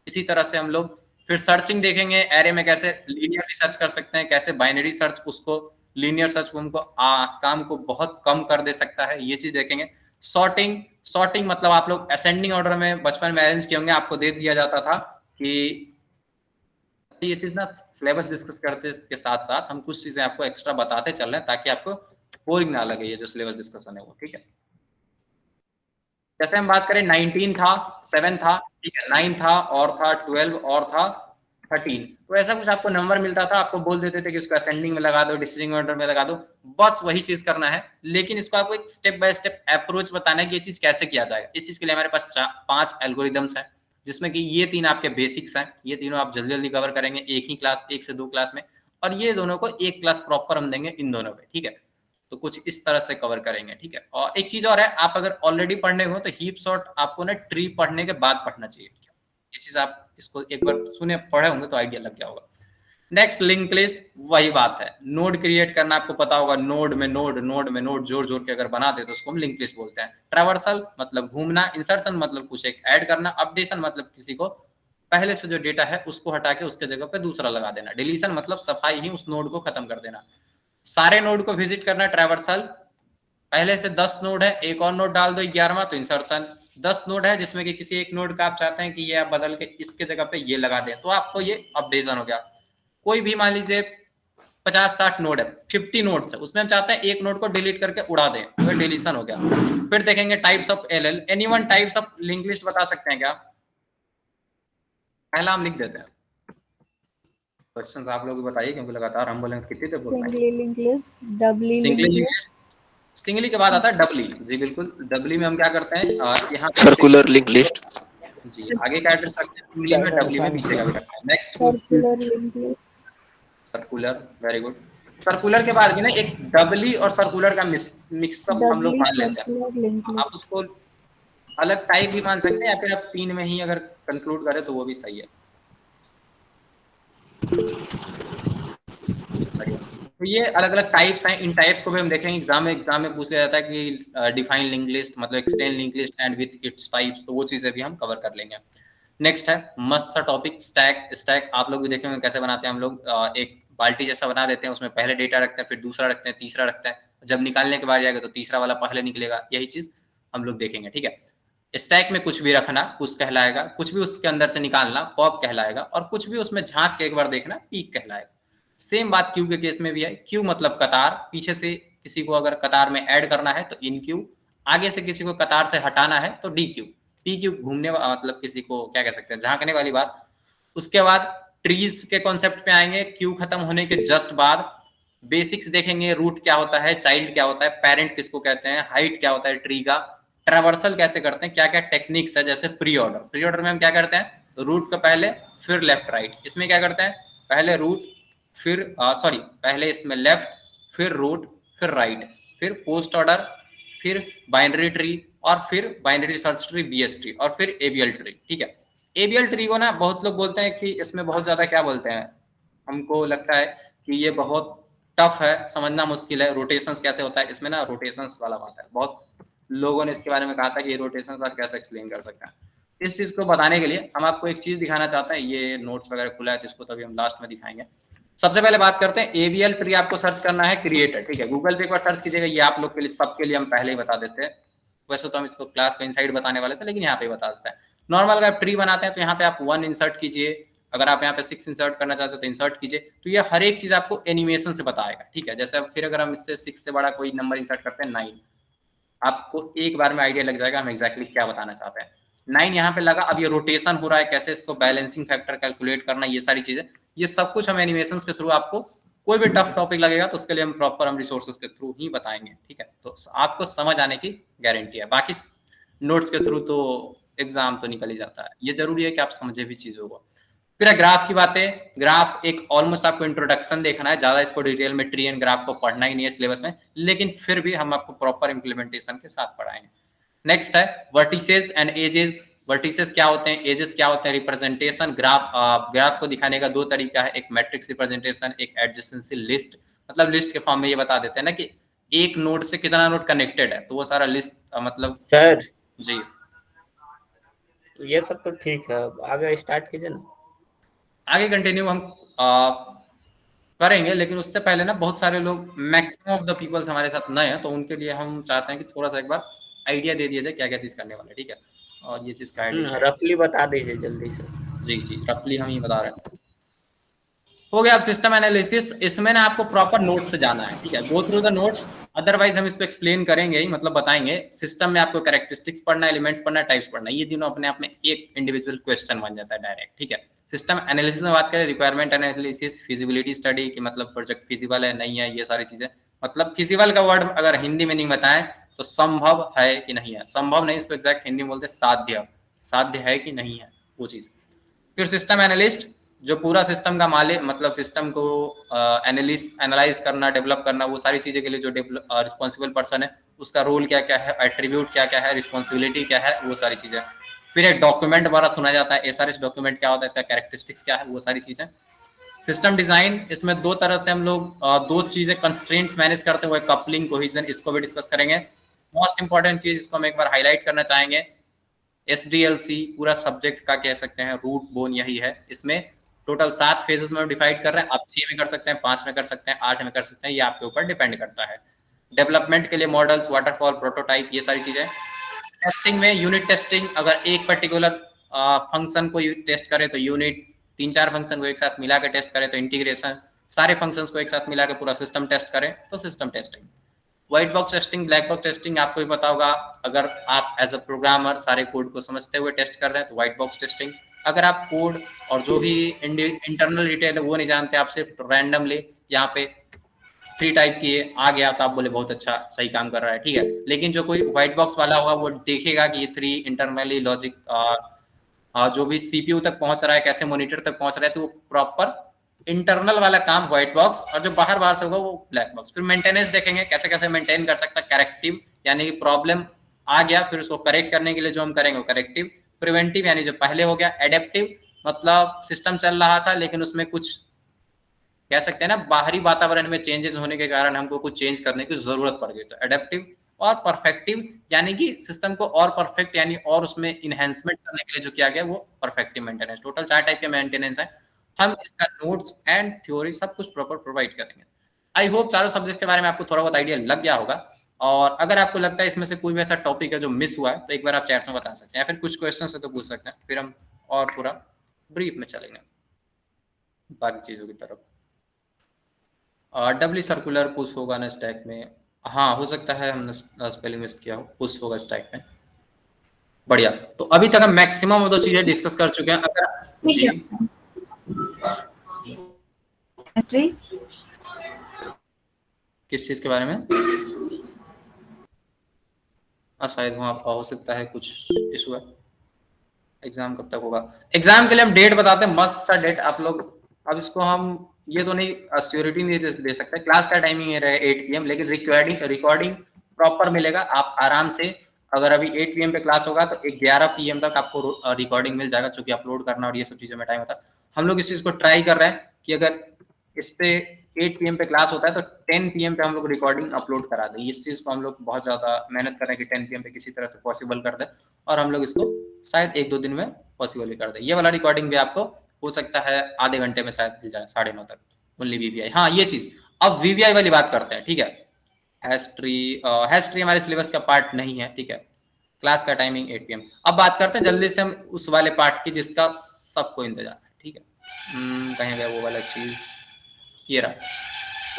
इसी तरह से हम लोग फिर सर्चिंग देखेंगे, एरे में कैसे लीनियरली सर्च कर सकते हैं, कैसे बाइनरी सर्च उसको, लीनियर सर्च को हमको काम को बहुत कम कर दे सकता है, ये चीज देखेंगे। सॉर्टिंग, सॉर्टिंग मतलब आप लोग असेंडिंग ऑर्डर में बचपन में अरेंज किए होंगे, आपको दे दिया जाता था कि ये चीज ना सिलेबस डिस्कस करते के साथ साथ हम कुछ चीजें आपको एक्स्ट्रा बताते चल रहे हैं, ताकि आपको बोरिंग ना लगे ये जो सिलेबस डिस्कशन है वो, ठीक है। जैसे हम बात करें 19 था, 7 था, ठीक है, 9 था और था 12 और था 13, तो ऐसा कुछ आपको नंबर मिलता था, आपको बोल देते थे कि इसको असेंडिंग में लगा दो, डिसेंडिंग ऑर्डर में लगा दो, बस वही चीज करना है। लेकिन इसको आपको एक स्टेप बाय स्टेप अप्रोच बताना है कि ये चीज कैसे किया जाएगा। इस चीज के लिए हमारे पास 5 एल्गोरिदम्स हैं, जिसमें कि ये 3 आपके बेसिक्स हैं, ये तीनों आप जल्दी जल्दी कवर करेंगे एक ही क्लास, 1 से 2 क्लास में, और ये दोनों को एक क्लास प्रॉपर हम देंगे इन दोनों पे, ठीक है। तो कुछ इस तरह से कवर करेंगे, ठीक है। और एक चीज और है, आप अगर ऑलरेडी पढ़ने हो तो हीप सॉर्ट आपको ना ट्री पढ़ने के बाद पढ़ना चाहिए, ये चीज आप इसको एक बार सुने पढ़े होंगे तो आइडिया लग गया होगा। नेक्स्ट लिंक लिस्ट, वही बात है, नोड क्रिएट करना आपको पता होगा, नोड में नोड, नोड में नोड जोड़ जोड़ के अगर बनाते तो उसको हम लिंक लिस्ट बोलते हैं। ट्रैवर्सल मतलब घूमना, इंसर्शन मतलब कुछ एक ऐड करना, अपडेशन मतलब किसी को पहले से जो डेटा है उसको हटा के उसके जगह पे दूसरा लगा देना, डिलीशन मतलब सफाई ही उस नोड को खत्म कर देना। सारे नोड को विजिट करना ट्रैवर्सल, पहले से 10 नोड है, एक और नोड डाल दो 11वां तो इंसर्शन। 10 नोड है जिसमें कि किसी एक नोड का आप चाहते हैं कि ये आप बदल के इसके जगह पे ये लगा दें, तो आपको ये अपडेशन हो गया। कोई भी मान लीजिए 50-60 नोड है, 50 नोड्स है, उसमें हम चाहते हैं एक नोड को डिलीट करके उड़ा दें, तो डिलीशन हो गया। फिर देखेंगे types of LL, anyone types of link list बता सकते हैं क्या? पहला हम लिख देते हैं, क्वेश्चंस आप लोग बताइए, क्योंकि लगातार हम बोलेंगे कितनी देर बोल पाएंगे। Singly link list, doubly singly link link list, list, singly के बाद आता है डबली, जी बिल्कुल। डबली में हम क्या करते हैं, यहाँ पे सर्कुलर लिंक लिस्ट, जी आगे का एड्रेस रखते हैं सिंगली में, डबली में पीछे का भी रखते हैं। Next circular link list, circular, very good. Circular के बाद भी ना एक डबली और सर्कुलर का मिक्सअप हम लोग डबली पढ़ लेते हैं, सर्कुलर लिंक आप लिस्ट, उसको अलग टाइप भी मान सकते हैं या फिर आप 3 में ही अगर कंक्लूड करें तो वो भी सही है। बढ़िया। तो ये अलग अलग टाइप्स हैं, इन टाइप्स को भी हम देखेंगे। एग्जाम में पूछ लिया जाता है कि डिफाइन लिंक लिस्ट मतलब explain link list and with its types, तो वो चीजें भी हम कवर कर लेंगे। नेक्स्ट है मस्त सा टॉपिक स्टैक। स्टैक आप लोग भी देखेंगे कैसे बनाते हैं हम लोग। एक बाल्टी जैसा बना देते हैं, उसमें पहले डेटा रखते हैं, फिर दूसरा रखते हैं, तीसरा रखते हैं, जब निकालने के बाद जाएगा तो तीसरा वाला पहले निकलेगा। यही चीज हम लोग देखेंगे, ठीक है। स्टैक में कुछ भी रखना पुश कहलाएगा, कुछ भी उसके अंदर से निकालना पॉप कहलाएगा, और कुछ भी उसमें झांक के एक बार देखना पीक कहलाएगा। सेम बात क्यू के केस में भी है। क्यू मतलब कतार, पीछे से किसी को अगर कतार में ऐड करना है तो इन क्यू, आगे से किसी को कतार से हटाना है तो डी क्यू। पी क्यू घूमने मतलब किसी को क्या कह सकते हैं, झांकने वाली बात। उसके बाद ट्रीज के कॉन्सेप्ट पे आएंगे क्यू खत्म होने के जस्ट बाद। बेसिक्स देखेंगे, रूट क्या होता है, चाइल्ड क्या होता है, पेरेंट किसको कहते हैं, हाइट क्या होता है ट्री का, ट्रेवर्सल कैसे करते हैं, क्या क्या टेक्निक्स है, जैसे प्री ऑर्डर। प्री ऑर्डर में हम क्या करते हैं, रूट का पहले फिर लेफ्ट राइट। इसमें क्या करते हैं, पहले रूट फिर सॉरी पहले इसमें लेफ्ट फिर रूट फिर राइट, फिर पोस्ट ऑर्डर, फिर बाइनरी ट्री, और फिर binary search tree BS tree, और फिर एबीएल ट्री, ठीक है। एबीएल ट्री को ना बहुत लोग बोलते हैं कि इसमें बहुत ज्यादा क्या बोलते हैं, हमको लगता है कि ये बहुत टफ है, समझना मुश्किल है। रोटेशंस कैसे होता है इसमें ना, रोटेशंस वाला बात है। बहुत लोगों ने इसके बारे में कहा था कि ये रोटेशंस आप कैसे एक्सप्लेन कर सकते हैं। इस चीज को बताने के लिए हम आपको एक चीज दिखाना चाहते हैं। ये नोट्स वगैरह खुला है तो इसको तभी हम लास्ट में दिखाएंगे। सबसे पहले बात करते हैं एबीएल ट्री आपको सर्च करना है क्रिएटर, ठीक है। गूगल पे एक बार सर्च कीजिएगा, ये आप लोग के लिए सबके लिए हम पहले ही बता देते हैं। वैसे तो हम इसको क्लास में इनसाइड बताने वाले थे, लेकिन यहाँ पे बता देते हैं। नॉर्मल अगर आप ट्री बनाते हैं तो यहाँ पे आप 1 इंसर्ट कीजिए, अगर आप यहाँ पे 6 इंसर्ट करना चाहते हो तो इंसर्ट कीजिए। तो ये हर एक चीज आपको एनिमेशन से बताएगा, ठीक है। जैसे फिर अगर हम इससे 6 से बड़ा कोई नंबर इंसर्ट करते हैं 9, आपको एक बार में आइडिया लग जाएगा हम एग्जैक्टली क्या बताना चाहते हैं। 9 यहाँ पे लगा, अब ये रोटेशन हो रहा है, कैसे इसको बैलेंसिंग फैक्टर कैलकुलेट करना, ये सारी चीजें, ये सब कुछ हम एनिमेशंस के थ्रू आपको, कोई भी टफ टॉपिक लगेगा तो उसके लिए हम प्रॉपर हम रिसोर्सेज के थ्रू ही बताएंगे, ठीक है। तो आपको समझ आने की गारंटी है, बाकी नोट्स के थ्रू तो एग्जाम तो निकल ही जाता है। ये जरूरी है कि आप समझे भी चीजों को। फिर ग्राफ की बातें। ग्राफ एक ऑलमोस्ट आपको इंट्रोडक्शन देखना है, ज्यादा इसको डिटेल में ट्री एंड ग्राफ को पढ़ना ही नहीं है सिलेबस में, लेकिन फिर भी हम आपको प्रॉपर इंप्लीमेंटेशन के साथ पढ़ाएंगे। नेक्स्ट है वर्टिसेस एंड एजेस। वर्टिसेस क्या होते हैं, एजेस क्या होते हैं, रिप्रेजेंटेशन। ग्राफ को दिखाने का दो तरीका है, एक मैट्रिक्स रिप्रेजेंटेशन, एक एडजेसेंसी लिस्ट। मतलब लिस्ट के फॉर्म में ये बता देते हैं ना कि एक नोड से कितना नोड कनेक्टेड है, तो वो सारा लिस्ट मतलब। सर जी ये सब तो ठीक है, आगे स्टार्ट कीजिए ना। आगे कंटिन्यू हम करेंगे, लेकिन उससे पहले ना बहुत सारे लोग, मैक्सिमम ऑफ द पीपल्स हमारे साथ नए हैं, तो उनके लिए हम चाहते हैं कि थोड़ा सा एक बार आइडिया दे दिया जाए क्या क्या चीज करने वाले, ठीक है। और ये चीज का आइडिया क्या है, रफली बता दीजिए जल्दी से। जी जी रफली हम ही बता रहे हैं। हो गया। अब सिस्टम एनालिसिस, इसमें ना आपको प्रॉपर नोट्स से जाना है, ठीक है। Go through the notes, otherwise हम इसको एक्सप्लेन करेंगे ही, मतलब बताएंगे। सिस्टम में आपको कैरेक्टरिस्टिक्स पढ़ना है, एलिमेंट्स पढ़ना है, टाइप्स पढ़ना है, ये तीनों अपने आप में एक इंडिविजुअल क्वेश्चन बन जाता है डायरेक्ट, ठीक है। सिस्टम एनालिसिस में बात करें, रिक्वायरमेंट एनालिसिस, फिजिबिलिटी स्टडी की मतलब प्रोजेक्ट फिजिबल है नहीं है, ये सारी चीजें। मतलब फिजिबल का वर्ड अगर हिंदी में नहीं बताएं तो संभव है कि नहीं है, संभव नहीं, इसको एग्जैक्ट हिंदी में बोलते साध्य, साध्य है कि नहीं है वो चीज। फिर सिस्टम एनालिस्ट, जो पूरा सिस्टम का मालिक, मतलब सिस्टम को एनालाइज करना, डेवलप करना, वो सारी चीजें के लिए जो रिस्पॉन्सिबल पर्सन है, उसका रोल क्या क्या है, एट्रीब्यूट क्या क्या है, रिस्पॉन्सिबिलिटी क्या है, वो सारी चीजें। फिर एक डॉक्यूमेंट द्वारा सुना जाता है, एसआरएस डॉक्यूमेंट क्या होता है, इसका कैरेक्टरिस्टिक्स क्या है, वो सारी चीजें। सिस्टम डिजाइन, इसमें दो तरह से हम लोग दो चीजें कंस्ट्रेंट्स मैनेज करते हुए, कपलिंग, कोहिजन, इसको भी डिस्कस करेंगे। मोस्ट इंपॉर्टेंट चीज इसको हम एक बार हाईलाइट करना चाहेंगे, SDLC पूरा सब्जेक्ट का कह सकते हैं रूट बोन यही है। इसमें टोटल 7 फेजेस में डिवाइड कर रहे हैं, आप 6 में कर सकते हैं, 5 में कर सकते हैं, 8 में कर सकते हैं, ये आपके ऊपर डिपेंड करता है। डेवलपमेंट के लिए मॉडल्स, वाटरफॉल, प्रोटोटाइप, ये सारी चीजें। टेस्टिंग में यूनिट टेस्टिंग, अगर एक पर्टिकुलर फंक्शन को टेस्ट करें तो यूनिट, 3-4 फंक्शन को एक साथ मिला के टेस्ट करें तो इंटीग्रेशन, सारे फंक्शंस को एक साथ मिला के पूरा सिस्टम टेस्ट करें तो system testing. White box testing, black box testing आपको भी पता होगा, अगर आप एज अ प्रोग्रामर सारे कोड को समझते हुए टेस्ट कर रहे हैं तो व्हाइट बॉक्स टेस्टिंग। अगर आप कोड और जो भी इंटरनल डिटेल है वो नहीं जानते, आप सिर्फ रैंडमली यहाँ पे 3 टाइप किए आ गया तो आप बोले बहुत अच्छा सही काम कर रहा है, ठीक है। लेकिन जो कोई व्हाइट बॉक्स वाला होगा वो देखेगा कि ये 3 इंटरनली लॉजिक जो भी सीपीयू तक पहुंच रहा है, कैसे मॉनिटर तक पहुंच रहा है, तो वो प्रॉपर इंटरनल वाला काम व्हाइट बॉक्स, और जो बाहर बाहर से होगा वो ब्लैक बॉक्स। फिर मेंटेनेंस देखेंगे, कैसे कैसे मेंटेन कर सकता है, करेक्टिव यानी कि प्रॉब्लम आ गया, फिर उसको करेक्ट करने के लिए जो हम करेंगे वो करेक्टिव। प्रिवेंटिव यानी जो पहले हो गया। एडेप्टिव मतलब सिस्टम चल रहा था लेकिन उसमें कुछ कह सकते हैं ना बाहरी वातावरण में चेंजेस होने के कारण हमको कुछ चेंज करने की जरूरत पड़ गई, तो एडेप्टिव। और परफेक्टिव यानी कि सिस्टम को और परफेक्ट यानी और उसमें इनहेंसमेंट करने के लिए जो किया गया वो परफेक्टिव मेंटेनेंस। टोटल 4 टाइप के मेंटेनेंस है। हम इसका नोट्स एंड थ्योरी सब कुछ प्रॉपर प्रोवाइड करेंगे। आई होप चारों सब्जेक्ट के बारे में आपको थोड़ा बहुत आइडिया लग गया होगा। और अगर आपको लगता है इसमें से कोई भी ऐसा टॉपिक है जो मिस हुआ है तो एक बार आप चैट में बता सकते हैं, या फिर कुछ क्वेश्चन है तो पूछ सकते हैं, फिर हम और पूरा ब्रीफ में चलेंगे बाकी चीजों की तरफ। डबली सर्कुलर पुश होगा ना स्टैक में? हाँ हो सकता है हमने स्पेलिंग मिस किया हो, पुश होगा स्टैक में। बढ़िया, तो अभी तक हम मैक्सिमम वो दो चीजें डिस्कस कर चुके हैं। अगर जी किस चीज के बारे में? शायद वहाँ हो सकता है कुछ इशू है। एग्जाम कब तक होगा? एग्जाम के लिए हम डेट बताते हैं, मस्त सा डेट। आप लोग अब इसको हम ये तो नहीं श्योरिटी नहीं दे सकते, क्लास का टाइमिंग ये रहे 8 PM, लेकिन रिकॉर्डिंग प्रॉपर मिलेगा। आप आराम से अगर अभी 8 PM पे क्लास होगा तो 11 PM तक आपको रिकॉर्डिंग मिल जाएगा, क्योंकि अपलोड करना और ये सब चीजों में टाइम होता है। हम लोग इस चीज को ट्राई कर रहे हैं कि अगर इस पे 8 PM पे क्लास होता है तो 10 PM पे हम लोग रिकॉर्डिंग अपलोड करा दें। इस चीज को हम लोग बहुत ज्यादा मेहनत कर रहे हैं कि 10 PM पे किसी तरह से पॉसिबल कर दें, और हम लोग इसको शायद 1-2 दिन में पॉसिबल ही कर दें। ये वाला रिकॉर्डिंग भी आपको हो सकता है आधे घंटे में शायद मिल जाए, 9:30 तक। Only VVI. हाँ ये चीज, अब वीवीआई वाली बात करते हैं, ठीक है। हैश ट्री हमारे सिलेबस का पार्ट नहीं है, ठीक है। क्लास का टाइमिंग 8 PM। अब बात करते हैं जल्दी से हम उस वाले पार्ट की जिसका सबको इंतजार है, ठीक है। कहीं गया वो वाला चीज, ये रहा।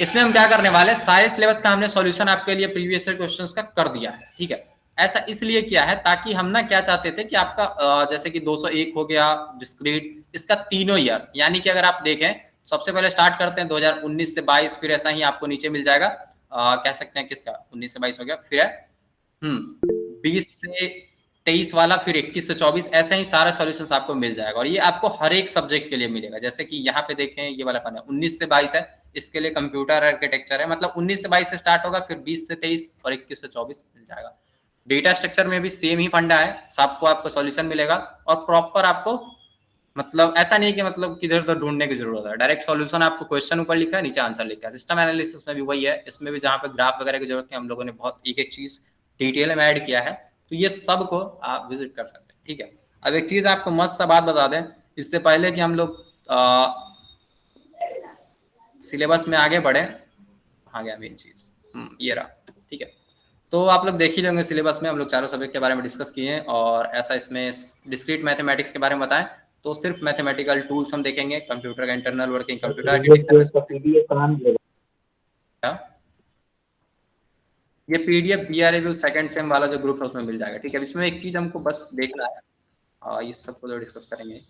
इसमें हम क्या करने वाले हैं, सारे सिलेबस का हमने सॉल्यूशन आपके लिए प्रीवियस ईयर क्वेश्चंस का कर दिया है, ठीक है। ऐसा इसलिए किया है ताकि हम ना क्या चाहते थे कि आपका जैसे कि 201 हो गया डिस्क्रीट, इसका तीनों ईयर, यानी कि अगर आप देखें सबसे पहले स्टार्ट करते हैं 2019 से 22, फिर ऐसा ही आपको नीचे मिल जाएगा कह सकते हैं किसका 19 से 22 हो गया, फिर है 20 से 23 वाला, फिर 21 से 24, ऐसे ही सारा सॉल्यूशंस आपको मिल जाएगा। और ये आपको हर एक सब्जेक्ट के लिए मिलेगा। जैसे कि यहाँ पे देखें ये वाला फन है 19 से 22 है, इसके लिए कंप्यूटर आर्किटेक्चर है, मतलब 19 से 22 से स्टार्ट होगा, फिर 20 से 23 और 21 से 24 मिल जाएगा। डेटा स्ट्रक्चर में भी सेम ही फंडा है, सबको आपको सॉल्यूशन मिलेगा और प्रॉपर आपको, मतलब ऐसा नहीं कि मतलब किधर उधर ढूंढने की जरूरत है, डायरेक्ट सॉल्यूशन आपको क्वेश्चन ऊपर लिखा है नीचे आंसर लिखा है। सिस्टम एनालिसिस में भी वही है, इसमें भी जहाँ पे ग्राफ वगैरह की जरूरत है हम लोगों ने बहुत एक एक चीज डिटेल में ऐड किया है, तो ये सब को आप विजिट कर सकते हैं, ठीक है। अब एक चीज आपको मस्त सा बात बता दें इससे पहले कि हम लोग सिलेबस में आगे बढ़े, आ गया मेन चीज, ये रहा, ठीक है। तो आप लोग देख ही लेंगे सिलेबस में हम लोग चारों सब्जेक्ट के बारे में डिस्कस किए हैं, और ऐसा इसमें डिस्क्रीट मैथमेटिक्स के बारे में बताएं तो सिर्फ मैथमेटिकल टूल्स हम देखेंगे, कंप्यूटर का इंटरनल वर्किंग, कंप्यूटर आर्किटेक्चर। ये पीडीएफ बीआरएबल सेकंड सेम वाला जो ग्रुप है उसमें मिल जाएगा, ठीक है। इसमें एक चीज हमको बस देखना है, ये सबको तो डिस्कस करेंगे।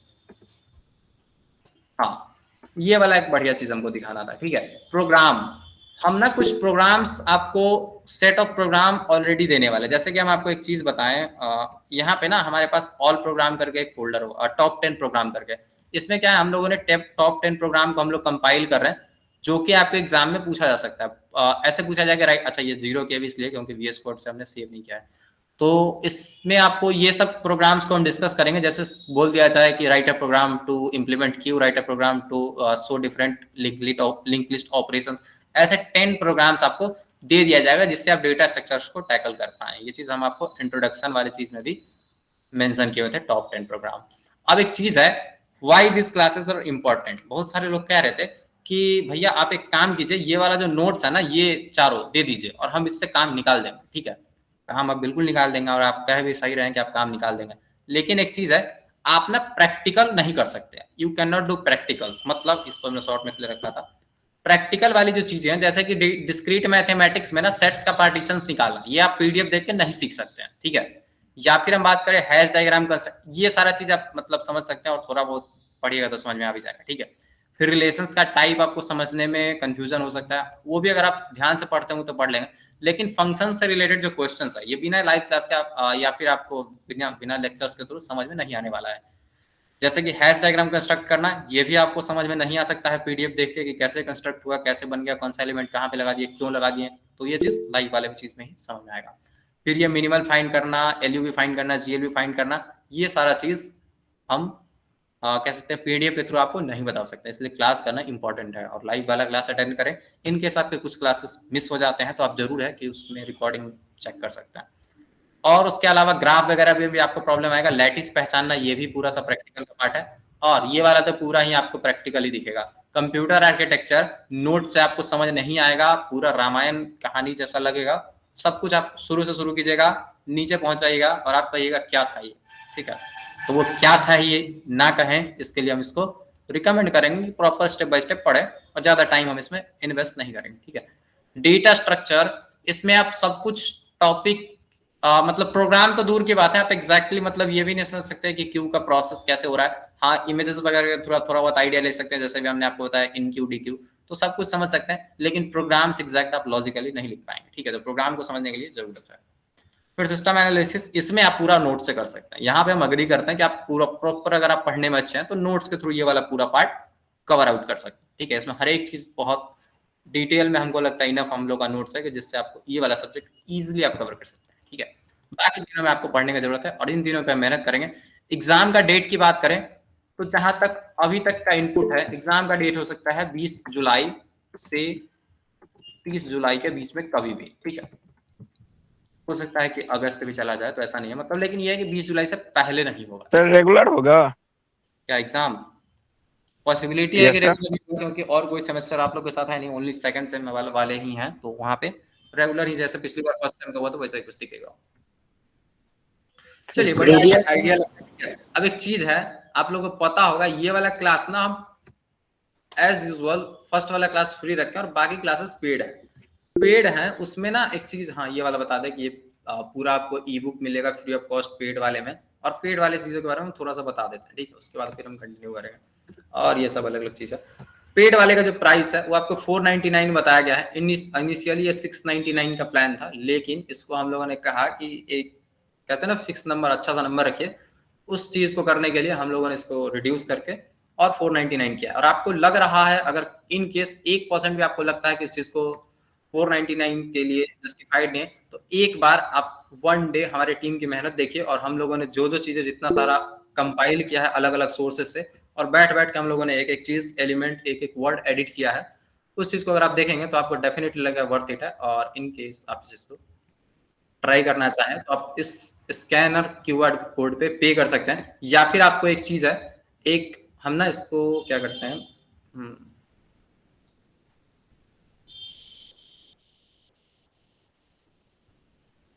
हाँ ये वाला एक बढ़िया चीज हमको दिखाना था, ठीक है। प्रोग्राम, हम ना कुछ प्रोग्राम्स आपको सेट ऑफ प्रोग्राम ऑलरेडी देने वाले। जैसे कि हम आपको एक चीज बताएं, यहाँ पे ना हमारे पास ऑल प्रोग्राम करके एक फोल्डर हो, टॉप 10 प्रोग्राम करके। इसमें क्या है, हम लोगों ने टॉप 10 प्रोग्राम को हम लोग कंपाइल कर रहे हैं जो कि आपके एग्जाम में पूछा जा सकता है। ऐसे पूछा जाएगा राइट, अच्छा ये 0 के भी इसलिए क्योंकि VS कोड से हमने सेव नहीं किया है। तो इसमें आपको ये सब प्रोग्राम्स को हम डिस्कस करेंगे। जैसे बोल दिया जाए कि write a program to implement queue, write a program to show different link list operations, ऐसे 10 प्रोग्राम्स आपको दे दिया जाएगा जिससे आप डेटा स्ट्रक्चर्स को टैकल कर पाए। ये चीज हम आपको इंट्रोडक्शन वाली चीज में भी मेंशन किए हुए थे, टॉप 10 प्रोग्राम। अब एक चीज है, why this classes are important. बहुत सारे लोग कह रहे थे कि भैया आप एक काम कीजिए, ये वाला जो नोट्स है ना ये चारों दे दीजिए और हम इससे काम निकाल देंगे, ठीक है। हम अब बिल्कुल निकाल देंगे, और आप कह भी सही रहे कि आप काम निकाल देंगे, लेकिन एक चीज है आप ना प्रैक्टिकल नहीं कर सकते। You can not do practicals, मतलब इसको हमने शॉर्ट में इसलिए रखा था। प्रैक्टिकल वाली जो चीजें हैं जैसे कि डिस्क्रीट मैथमेटिक्स में ना सेट्स का पार्टीशंस निकालना, ये आप पीडीएफ देख के नहीं सीख सकते हैं, ठीक है। या फिर हम बात करें हैश डायग्राम का, ये सारा चीज आप मतलब समझ सकते हैं और थोड़ा बहुत पढ़िएगा तो समझ में आ भी जाएगा, ठीक है। फिर रिलेशंस का टाइप आपको समझने में कंफ्यूजन हो सकता है, वो भी अगर आप ध्यान से पढ़ते हो तो पढ़ लेंगे। लेकिन फंक्शन से रिलेटेड जो क्वेश्चंस है ये बिना लाइव क्लास का या फिर आपको बिना लेक्चर्स के थ्रू समझ में नहीं आने वाला है। जैसे कि हैश डायग्राम कंस्ट्रक्ट करना, ये भी आपको समझ में नहीं आ सकता है पीडीएफ देख के कि कैसे कंस्ट्रक्ट हुआ, कैसे बन गया, कौन सा एलिमेंट कहाँ पे लगा दिए, क्यों लगा दिए, तो ये चीज लाइव वाले चीज में ही समझ में आएगा। फिर ये मिनिमल फाइंड करना, एलयूवी फाइंड करना, जीएलवी फाइंड करना, ये सारा चीज हम कह सकते हैं पीडीएफ के थ्रू आपको नहीं बता सकते, इसलिए क्लास करना इंपॉर्टेंट है और लाइव वाला क्लास अटेंड करें। इन केस आपके कुछ क्लासेस मिस हो जाते हैं तो आप जरूर है कि उसमें रिकॉर्डिंग चेक कर सकते हैं। और उसके अलावा ग्राफ वगैरह में भी आपको प्रॉब्लम आएगा, लैटिस पहचानना, ये भी पूरा सा प्रैक्टिकल का पार्ट है, और ये वाला तो पूरा ही आपको प्रैक्टिकली दिखेगा। कंप्यूटर आर्किटेक्चर नोट से आपको समझ नहीं आएगा, पूरा रामायण कहानी जैसा लगेगा, सब कुछ आप शुरू से शुरू कीजिएगा, नीचे पहुंच जाइएगा और आप कहिएगा क्या था ये, ठीक है। तो वो क्या था ये ना कहें, इसके लिए हम इसको रिकमेंड करेंगे प्रॉपर स्टेप बाय स्टेप पढ़े और ज्यादा टाइम हम इसमें इन्वेस्ट नहीं करेंगे, ठीक है। डेटा स्ट्रक्चर, इसमें आप सब कुछ टॉपिक मतलब प्रोग्राम तो दूर की बात है, आप एग्जैक्टली मतलब ये भी नहीं समझ सकते कि क्यू का प्रोसेस कैसे हो रहा है। हाँ, इमेजेस वगैरह थोड़ा बहुत आइडिया ले सकते हैं, जैसे भी हमने आपको बताया इन क्यू डी क्यू, तो सब कुछ समझ सकते हैं, लेकिन प्रोग्राम्स एग्जैक्ट आप लॉजिकली नहीं लिख पाएंगे, ठीक है। तो प्रोग्राम को समझने के लिए जरूरत है। फिर सिस्टम एनालिसिस, इसमें आप पूरा नोट से कर सकते हैं। यहाँ पे हम अग्री करते हैं कि आप पूरा प्रॉपर अगर आप पढ़ने में अच्छे हैं तो नोट्स के थ्रू ये वाला पूरा पार्ट कवर आउट कर सकते हैं, ठीक है। इसमें हर एक चीज बहुत डिटेल में हमको लगता है इनफ हम लोग का नोट्स है कि जिससे आपको ये वाला सब्जेक्ट इजिली आप कवर कर सकते हैं, ठीक है। बाकी दिनों में आपको पढ़ने की जरूरत है और इन दिनों पे मेहनत करेंगे। एग्जाम का डेट की बात करें तो जहां तक अभी तक का इनपुट है, एग्जाम का डेट हो सकता है 20 जुलाई से 30 जुलाई के बीच में कभी भी, ठीक है। हो सकता है कि अगस्त भी चला जाए, तो ऐसा नहीं है मतलब, लेकिन ये है कि 20 जुलाई से पहले नहीं होगा। सर रेगुलर होगा क्या एग्जाम? पॉसिबिलिटी है कि यस सर। रेगुलर, क्योंकि और कोई सेमेस्टर आप लोग के साथ है नहीं, ओनली सेकंड सेम वाले ही हैं, तो वहां पे रेगुलर ही जैसे पिछली बार फर्स्ट सेम का हुआ तो वैसा ही कुछ दिखेगा। चलिए बढ़िया आइडिया लगा। अब एक चीज है, आप लोगों को पता होगा ये वाला क्लास ना हम एज यूजुअल फर्स्ट वाला क्लास फ्री रखें और बाकी क्लासेस पेड है। पेड है उसमें ना एक चीज, हाँ ये वाला बता दें कि ये पूरा आपको ई बुक मिलेगा फ्री ऑफ कॉस्ट पेड वाले में, और पेड वाले चीजों के बारे में थोड़ा सा बता देते हैं, ठीक है। उसके बाद फिर हम कंटिन्यू करेंगे और ये सब अलग अलग चीज है। पेड वाले का जो प्राइस है वो आपको 499 बताया गया है। इनिशियली ये 699 का प्लान था, लेकिन इसको हम लोगों ने कहा कि एक कहते हैं ना फिक्स नंबर, अच्छा सा नंबर रखिए, उस चीज को करने के लिए हम लोगों ने इसको रिड्यूस करके और 499 किया। और आपको लग रहा है अगर इन केस 1% भी आपको लगता है कि इस चीज को 499 के लिए जस्टिफाइड नहीं, तो एक बार आप वन डे हमारे टीम की मेहनत देखिए और हम लोगों ने जो चीजें जितना सारा कंपाइल किया है अलग अलग सोर्सेज से, और बैठ के हम लोगों ने एक एक चीज एलिमेंट एक एक वर्ड एडिट किया है, उस चीज को अगर आप देखेंगे तो आपको डेफिनेटली लगेगा वर्थ इट है। और इन केस आप इस चीज को ट्राई करना चाहें तो आप इस स्कैनर क्यूआर कोड पे पे कर सकते हैं, या फिर आपको एक चीज है, एक हम ना इसको क्या करते हैं,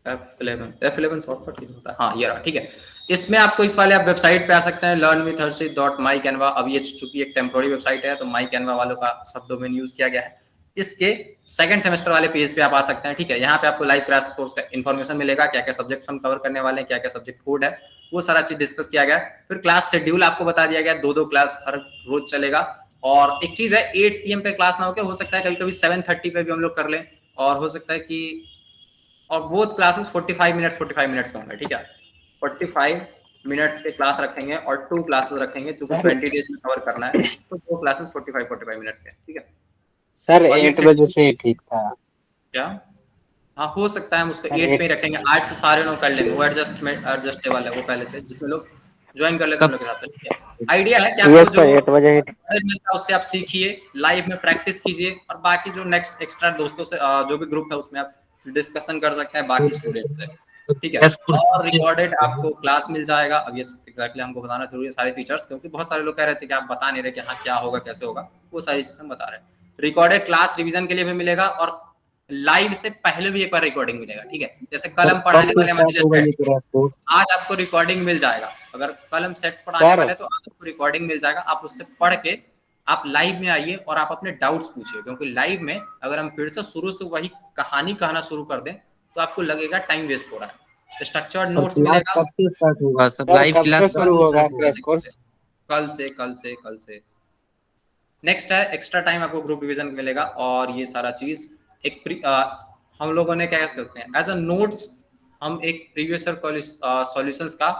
F11 शॉर्टकट की होता है, हाँ ये रहा, ठीक है। इसमें आपको इस वाले आप वेबसाइट पे आ सकते हैं learnwithharshit.mycanva। अब ये चूंकि एक टेम्पोररी वेबसाइट है तो माई कैनवा वालों का सब डोमेन यूज किया गया है। इसके सेकंड सेमेस्टर वाले पेज पे आप आ सकते हैं, ठीक है। यहाँ पे आपको लाइव क्रैश कोर्स का इन्फॉर्मेशन मिलेगा, क्या क्या सब्जेक्ट हम कवर करने वाले हैं, क्या क्या सब्जेक्ट कोड है, वो सारा चीज डिस्कस किया गया। फिर क्लास शेड्यूल आपको बता दिया गया, 2-2 क्लास हर रोज चलेगा। और एक चीज है 8 PM पे क्लास ना होकर हो सकता है कभी कभी 7:30 पे भी हम लोग कर लें, और हो सकता है कि और वो क्लासेस 45 मिनट्स का होंगे, ठीक है। 45 मिनट्स के क्लास रखेंगे और 2 क्लासेस रखेंगे, क्योंकि 20 डेज में कवर करना है, तो 2 क्लासेस 45 मिनट्स के, ठीक है सर और 8 बजे से ही ठीक था। क्या? हाँ हो सकता है हम उसको 8 8 पे ही रखेंगे, 8 से सारे लोग कर लेंगे, वो एडजस्टेबल है वो पहले से, जितने लोग ज्वाइन कर लेते हैं उन लोग के साथ, ठीक है। आइडिया है कि आपको जो 8 बजे ही मिलता है उससे आप सीखिए, लाइव में प्रैक्टिस कीजिए, और बाकी जो नेक्स्ट एक्स्ट्रा दोस्तों से जो भी ग्रुप है उसमें आप डिस्कशन कर सकते हैं बाकी स्टूडेंट से, ठीक है। और रिकॉर्डेड आपको क्लास मिल जाएगा। अब ये एग्जैक्टली हमको बताना जरूरी है सारे फीचर्स, क्योंकि बहुत सारे लोग कह रहे थे कि आप बता नहीं रहे कि हाँ क्या होगा कैसे होगा, वो सारी चीजें हम बता रहे हैं। रिकॉर्डेड क्लास रिवीजन के लिए भी मिलेगा और लाइव से पहले भी एक बार रिकॉर्डिंग मिलेगा, ठीक है। जैसे कल हम पढ़ाने वाले मान लीजिए आज आपको रिकॉर्डिंग मिल जाएगा, अगर कल हम सेट्स पढ़ाने वाले तो आज आपको रिकॉर्डिंग मिल जाएगा, आप उससे पढ़ के आप लाइव में आइए और आप अपने डाउट्स पूछिए, क्योंकि लाइव में अगर हम फिर से शुरू से वही कहानी कहना शुरू कर दें तो आपको लगेगा टाइम वेस्ट हो रहा है। स्ट्रक्चर्ड नोट्स मिलेगा, सब लाइव क्लास शुरू होगा क्रैश कोर्स। कल से नेक्स्ट है एक्स्ट्रा टाइम आपको ग्रुप डिवीजन मिलेगा, और ये सारा चीज एक हम लोगों ने क्या करते हैं एज अ नोट्स, हम एक प्रीवियस सॉल्यूशंस का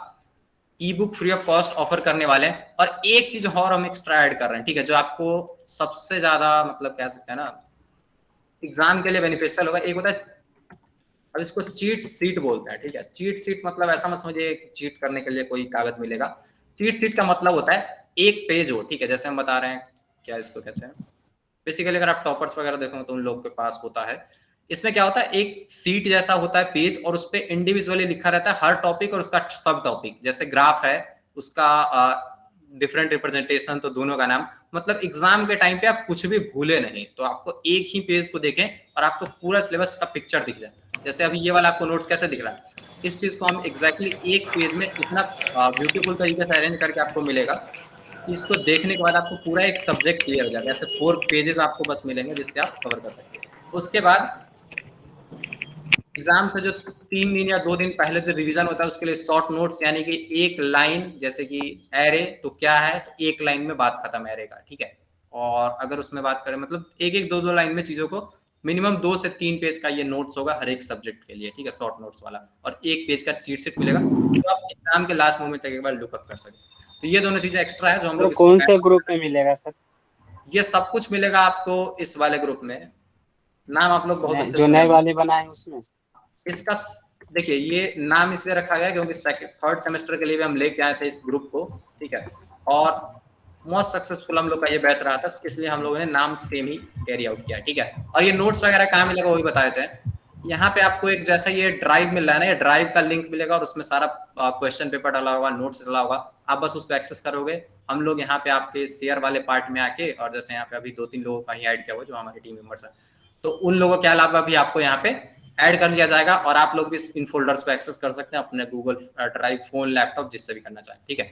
ई book free of cost offer करने वाले हैं। और एक चीज और हम एक्स्ट्रा ऐड कर रहे हैं, ठीक है, जो आपको सबसे ज्यादा मतलब कह सकते हैं ना एग्जाम के लिए बेनिफिशियल होगा। एक होता है अब इसको चीट सीट बोलते हैं, ठीक है। चीट सीट मतलब ऐसा मत समझिए कि चीट करने के लिए कोई कागज मिलेगा। चीट सीट का मतलब होता है एक पेज हो, ठीक है, जैसे हम बता रहे हैं क्या इसको कहते हैं, बेसिकली अगर आप टॉपर्स वगैरह देखो तो उन लोगों के पास होता है। इसमें क्या होता है, एक सीट जैसा होता है पेज, और उस पे इंडिविजुअली लिखा रहता है हर टॉपिक और उसका सब टॉपिक। जैसे ग्राफ है, उसका डिफरेंट रिप्रेजेंटेशन, तो दोनों का नाम, मतलब एग्जाम के टाइम पे आप कुछ भी भूले नहीं, तो आपको एक ही पेज को देखें और आपको पूरा सिलेबस का पिक्चर दिख जाए। जैसे अभी ये वाला आपको नोट्स कैसे दिख रहा है, इस चीज को हम एग्जैक्टली एक पेज में इतना ब्यूटीफुल तरीके से अरेंज करके आपको मिलेगा कि इसको देखने के बाद आपको पूरा एक सब्जेक्ट क्लियर हो जाएगा। ऐसे 4 पेजेस आपको बस मिलेंगे जिससे आप कवर कर सकते हैं। उसके बाद एग्जाम से जो 3 दिन या 2 दिन पहले जो रिवीजन होता है उसके लिए शॉर्ट नोट्स, यानी कि एक लाइन, जैसे कि एरे तो क्या है, तो एक लाइन में बात खत्म एरे का, ठीक है। और अगर उसमें बात करें मतलब एक एक दो दो लाइन में चीजों को, मिनिमम 2 से 3 पेज का ये नोट्स होगा हर एक सब्जेक्ट के लिए, ठीक है, शॉर्ट नोट्स वाला, और एक पेज का चीट शीट मिलेगा तो आप एग्जाम के लास्ट मोमेंट तक एक बार लुकअप कर सकते हैं। तो ये दोनों चीजें एक्स्ट्रा है जो हम तो लोग कौन इसको से ग्रुप में मिलेगा सर? ये सब कुछ मिलेगा आपको इस वाले ग्रुप में। नाम आप लोग बहुत अच्छे जो सुने नए होंगे वाले बनाए उसमें? इसका। देखिए ये नाम इसलिए रखा गया क्योंकि थर्ड सेमेस्टर के लिए भी हम लेके आए थे इस ग्रुप को, ठीक है, और मोस्ट सक्सेसफुल हम लोग का ये बैच रहा था, इसलिए हम लोगों ने नाम सेम ही कैरी आउट किया, ठीक है। और ये नोट्स वगैरह कहाँ मिलेगा वो भी बता देते हैं। यहाँ पे आपको एक जैसा ये ड्राइव मिल रहा है ना, ये ड्राइव का लिंक मिलेगा और उसमें सारा क्वेश्चन पेपर डाला होगा, नोट्स डाला होगा, आप बस उसको एक्सेस करोगे। हम लोग यहाँ पे आपके शेयर वाले पार्ट में आके, और जैसे यहाँ पे अभी 2-3 लोगों का ही ऐड किया हुआ जो हमारे टीम मेंबर्स है, तो उन लोगों के अलावा भी आपको यहाँ पे ऐड कर लिया जाएगा और आप लोग भी इन फोल्डर्स को एक्सेस कर सकते हैं अपने गूगल ड्राइव, फोन, लैपटॉप, जिससे भी करना चाहें, ठीक है।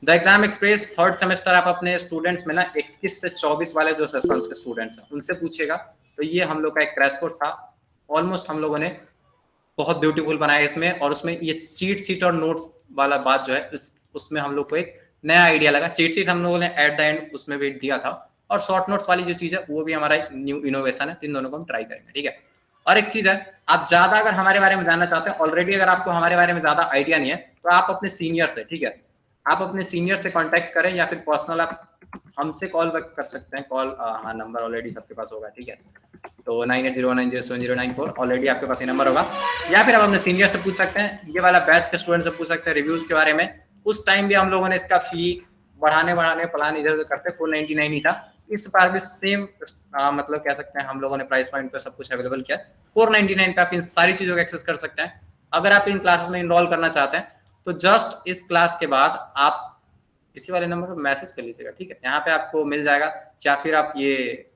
The exam express third semester आप अपने स्टूडेंट्स में ना 21 से 24 वाले जो सेशंस के स्टूडेंट्स हैं उनसे पूछिएगा। तो ये हम लोग का एक क्रैश कोर्स था, ऑलमोस्ट हम लोगों ने बहुत ब्यूटीफुल बनाया इसमें, और उसमें ये चीट शीट और नोट्स वाला बात जो है उसमें हम लोग को एक नया आइडिया लगा। चीट शीट हम लोगों ने एट द एंड उसमें भी दिया था, और शॉर्ट नोट्स वाली जो चीज है वो भी हमारा एक न्यू इनोवेशन है, इन दोनों को हम ट्राई करेंगे, ठीक है। और एक चीज है, आप ज्यादा अगर हमारे बारे में जानना चाहते हैं, ऑलरेडी अगर आपको हमारे बारे में ज्यादा आइडिया नहीं है, तो आप अपने सीनियर से, ठीक है, आप अपने सीनियर से कांटेक्ट करें या फिर पर्सनल आप हमसे कॉल बैक कर सकते हैं। कॉल हाँ, नंबर ऑलरेडी सबके पास होगा, ठीक है, तो 9801907094 ऑलरेडी आपके पास ये नंबर होगा। या फिर आप अपने सीनियर से पूछ सकते हैं, ये वाला बैच के स्टूडेंट से पूछ सकते हैं रिव्यूज के बारे में। उस टाइम भी हम लोगों ने इसका फी बढ़ाने प्लान इधर उधर करते 499 ही था, इस बार भी सेम मतलब कह सकते हैं हम लोगों ने प्राइस पॉइंट पे सब कुछ अवेलेबल किया। 499 पे आप इन सारी चीजों को एक्सेस कर सकते हैं। अगर आप इन क्लासेस में इनरोल करना चाहते हैं तो जस्ट इस क्लास के बाद आप इसी वाले नंबर पर मैसेज कर लीजिएगा, ठीक है, यहाँ पे आपको मिल जाएगा। या फिर आप ये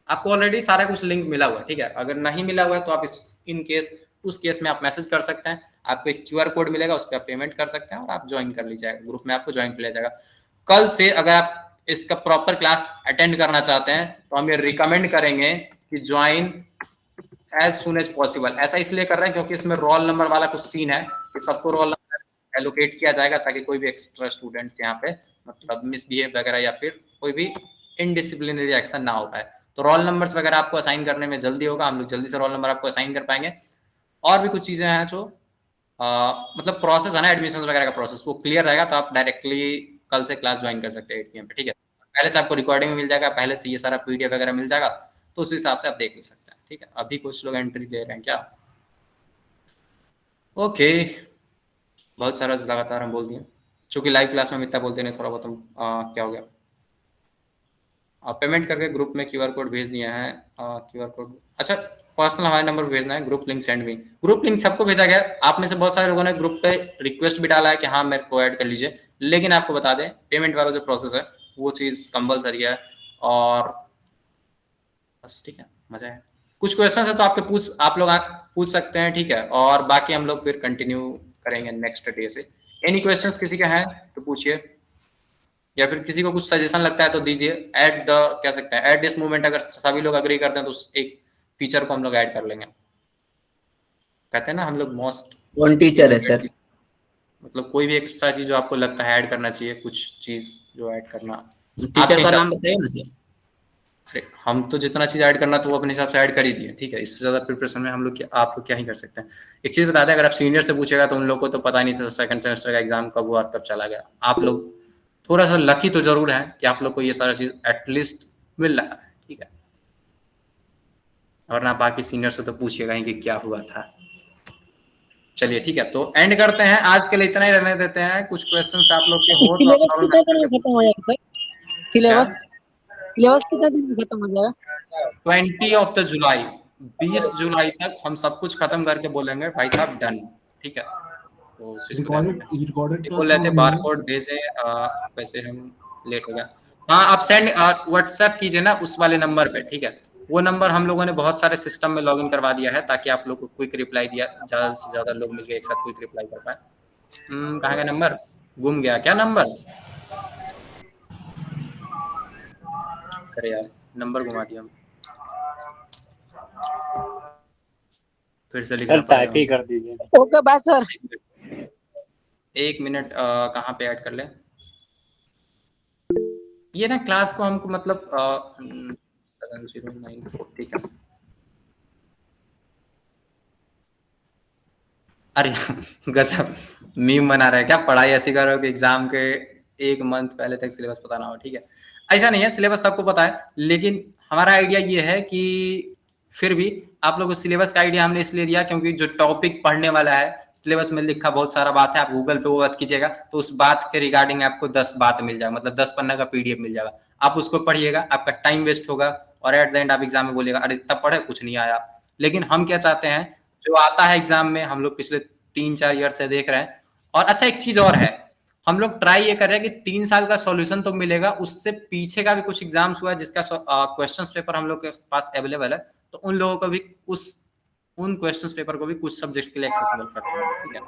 आपको ऑलरेडी सारा कुछ लिंक मिला हुआ है, ठीक है, अगर नहीं मिला हुआ है तो आप इन केस उस केस में आप मैसेज कर सकते हैं। आपको एक QR कोड मिलेगा, उस पर आप पेमेंट कर सकते हैं और आप ज्वाइन कर लीजिएगा ग्रुप में, आपको ज्वाइन कर लिया जाएगा। कल से अगर आप इसका प्रॉपर क्लास अटेंड करना चाहते हैं तो हम ये रिकमेंड करेंगे कि join as soon as possible. ऐसा इसलिए कर रहे हैं क्योंकि इसमें रोल नंबर वाला कुछ सीन है कि सबको रोल नंबर एलोकेट किया जाएगा ताकि कोई भी एक्स्ट्रा स्टूडेंट्स यहाँ पे मतलब मिसबिहेव वगैरह या फिर कोई भी इनडिसिप्लिनरी एक्शन ना हो पाए। तो रोल नंबर्स वगैरह आपको असाइन करने में जल्दी होगा, हम लोग जल्दी से रोल नंबर आपको असाइन कर पाएंगे। और भी कुछ चीजें हैं जो मतलब प्रोसेस है ना एडमिशन वगैरह का प्रोसेस, वो क्लियर रहेगा तो आप डायरेक्टली कल से क्लास ज्वाइन कर सकते हैं 8 PM पे, ठीक है। पहले से आपको रिकॉर्डिंग मिल जाएगा, पहले से ये सारा PDF वगैरह मिल जाएगा, तो उस हिसाब से आप देख ले सकते हैं, ठीक है। अभी कुछ लोग एंट्री ले रहे हैं क्या? ओके, बहुत सारा लगातार हम बोल दिए, चूंकि लाइव क्लास में हम इतना बोलते नहीं, थोड़ा बहुत हम क्या हो गया, पेमेंट करके ग्रुप में QR कोड भेज दिया है। QR कोड अच्छा पर्सनल हमारे नंबर पर भेजना है, ग्रुप लिंक सेंड भी, ग्रुप लिंक सबको भेजा गया। आप में से बहुत सारे लोगों ने ग्रुप पे रिक्वेस्ट भी डाला है कि हाँ मेरे को ऐड कर लीजिए, लेकिन आपको बता दें पेमेंट वाला जो प्रोसेस है वो चीज़ कंपलसरी है। और बस ठीक है, मजा है। कुछ क्वेश्चन है तो आपके आप लोग पूछ सकते हैं, ठीक है, और बाकी हम लोग फिर कंटिन्यू करेंगे नेक्स्ट डे से। एनी क्वेश्चंस किसी का है तो पूछिए, या फिर किसी को कुछ सजेशन लगता है तो दीजिए। एट द कह सकते हैं एट दिस मोमेंट अगर सभी लोग अग्री करते हैं तो एक फीचर को हम लोग ऐड कर लेंगे। कहते हैं ना हम लोग मोस्ट कौन टीचर है सर? मतलब कोई भी एक्स्ट्रा चीज जो आपको लगता है ऐड करना चाहिए, कुछ चीज जो ऐड करना टीचर का नाम बताइए ना सर। अरे हम तो जितना चीज ऐड करना तो वो अपने हिसाब से ऐड कर ही दिए, ठीक है, इससे ज्यादा प्रिपरेशन में हम लोग आप लोग क्या ही कर सकते हैं। एक चीज बता दें, अगर आप सीनियर से पूछेगा तो उन लोग को तो पता नहीं था सेकंड सेमेस्टर का एग्जाम कब हुआ और कब चला गया। आप लोग थोड़ा सा लकी तो जरूर है कि आप लोग को ये सारा चीज एटलीस्ट मिल रहा है, ठीक है। और ना बाकी सीनियर से तो पूछिएगा ही कि क्या हुआ था। चलिए ठीक है, तो एंड करते हैं आज के लिए, इतना ही रहने देते हैं। कुछ क्वेश्चंस आप लोग के हो तो आप सिलेबस प्रॉब्लम कितना दिन में करके खत्म हो जाएगा सर? सिलेबस कितना दिन में खत्म हो जाएगा? 20 जुलाई, 20 जुलाई तक हम सब कुछ खत्म करके बोलेंगे भाई साहब डन, ठीक है। तो उस चीज को ध्यान रखें। रिकॉर्डेड बोल क्लास रहे कब थे होनी है? बारकोड भेजे, वैसे हम लेट हो गया। हाँ आप सेंड व्हाट्सएप कीजिए ना उस वाले नंबर पे, ठीक है। वो नंबर हम लोगों ने बहुत सारे सिस्टम में लॉगिन करवा दिया है ताकि आप लोग को क्विक रिप्लाई दिया, ज्यादा से ज्यादा लोग मिलकर एक साथ क्विक रिप्लाई कर पाए। कहाँ का नंबर गुम गया क्या? नंबर अरे यार नंबर घुमा दिया हम, फिर से लिखना सर टाइप पड़ेगा ही हमको। कर दीजिए। Okay bye sir. 1 मिनट कहाँ पे ऐड कर ले ये ना क्लास को हमको मतलब 7094, ठीक है। अरे गजब मीम बना रहे हैं क्या? पढ़ाई ऐसी कर रहे हो कि एग्जाम के 1 मंथ पहले तक सिलेबस पता ना हो, ठीक है। ऐसा नहीं है, सिलेबस सबको पता है, लेकिन हमारा आइडिया ये है कि फिर भी आप लोगों को सिलेबस का आइडिया हमने इसलिए दिया क्योंकि जो टॉपिक पढ़ने वाला है सिलेबस में लिखा बहुत सारा बात है। आप गूगल पे वो बात कीजिएगा तो उस बात के रिगार्डिंग आपको 10 बात मिल जाएगा, मतलब 10 पन्ना का पीडीएफ मिल जाएगा। आप उसको पढ़िएगा, आपका टाइम वेस्ट होगा और एट द एंड आप एग्जाम में बोलिएगा अरे इतना पढ़े कुछ नहीं आया। लेकिन हम क्या चाहते हैं, जो आता है एग्जाम में, हम लोग पिछले 3-4 ईयर से देख रहे हैं। और अच्छा एक चीज और है, हम लोग ट्राई ये कर रहे हैं कि 3 साल का सॉल्यूशन तो मिलेगा, उससे पीछे का भी कुछ एग्जाम्स हुआ है जिसका क्वेश्चंस पेपर हम लोग के पास अवेलेबल है, तो उन लोगों को भी उन क्वेश्चंस पेपर को भी कुछ सब्जेक्ट के लिए एक्सेसिबल कर देंगे, ठीक है।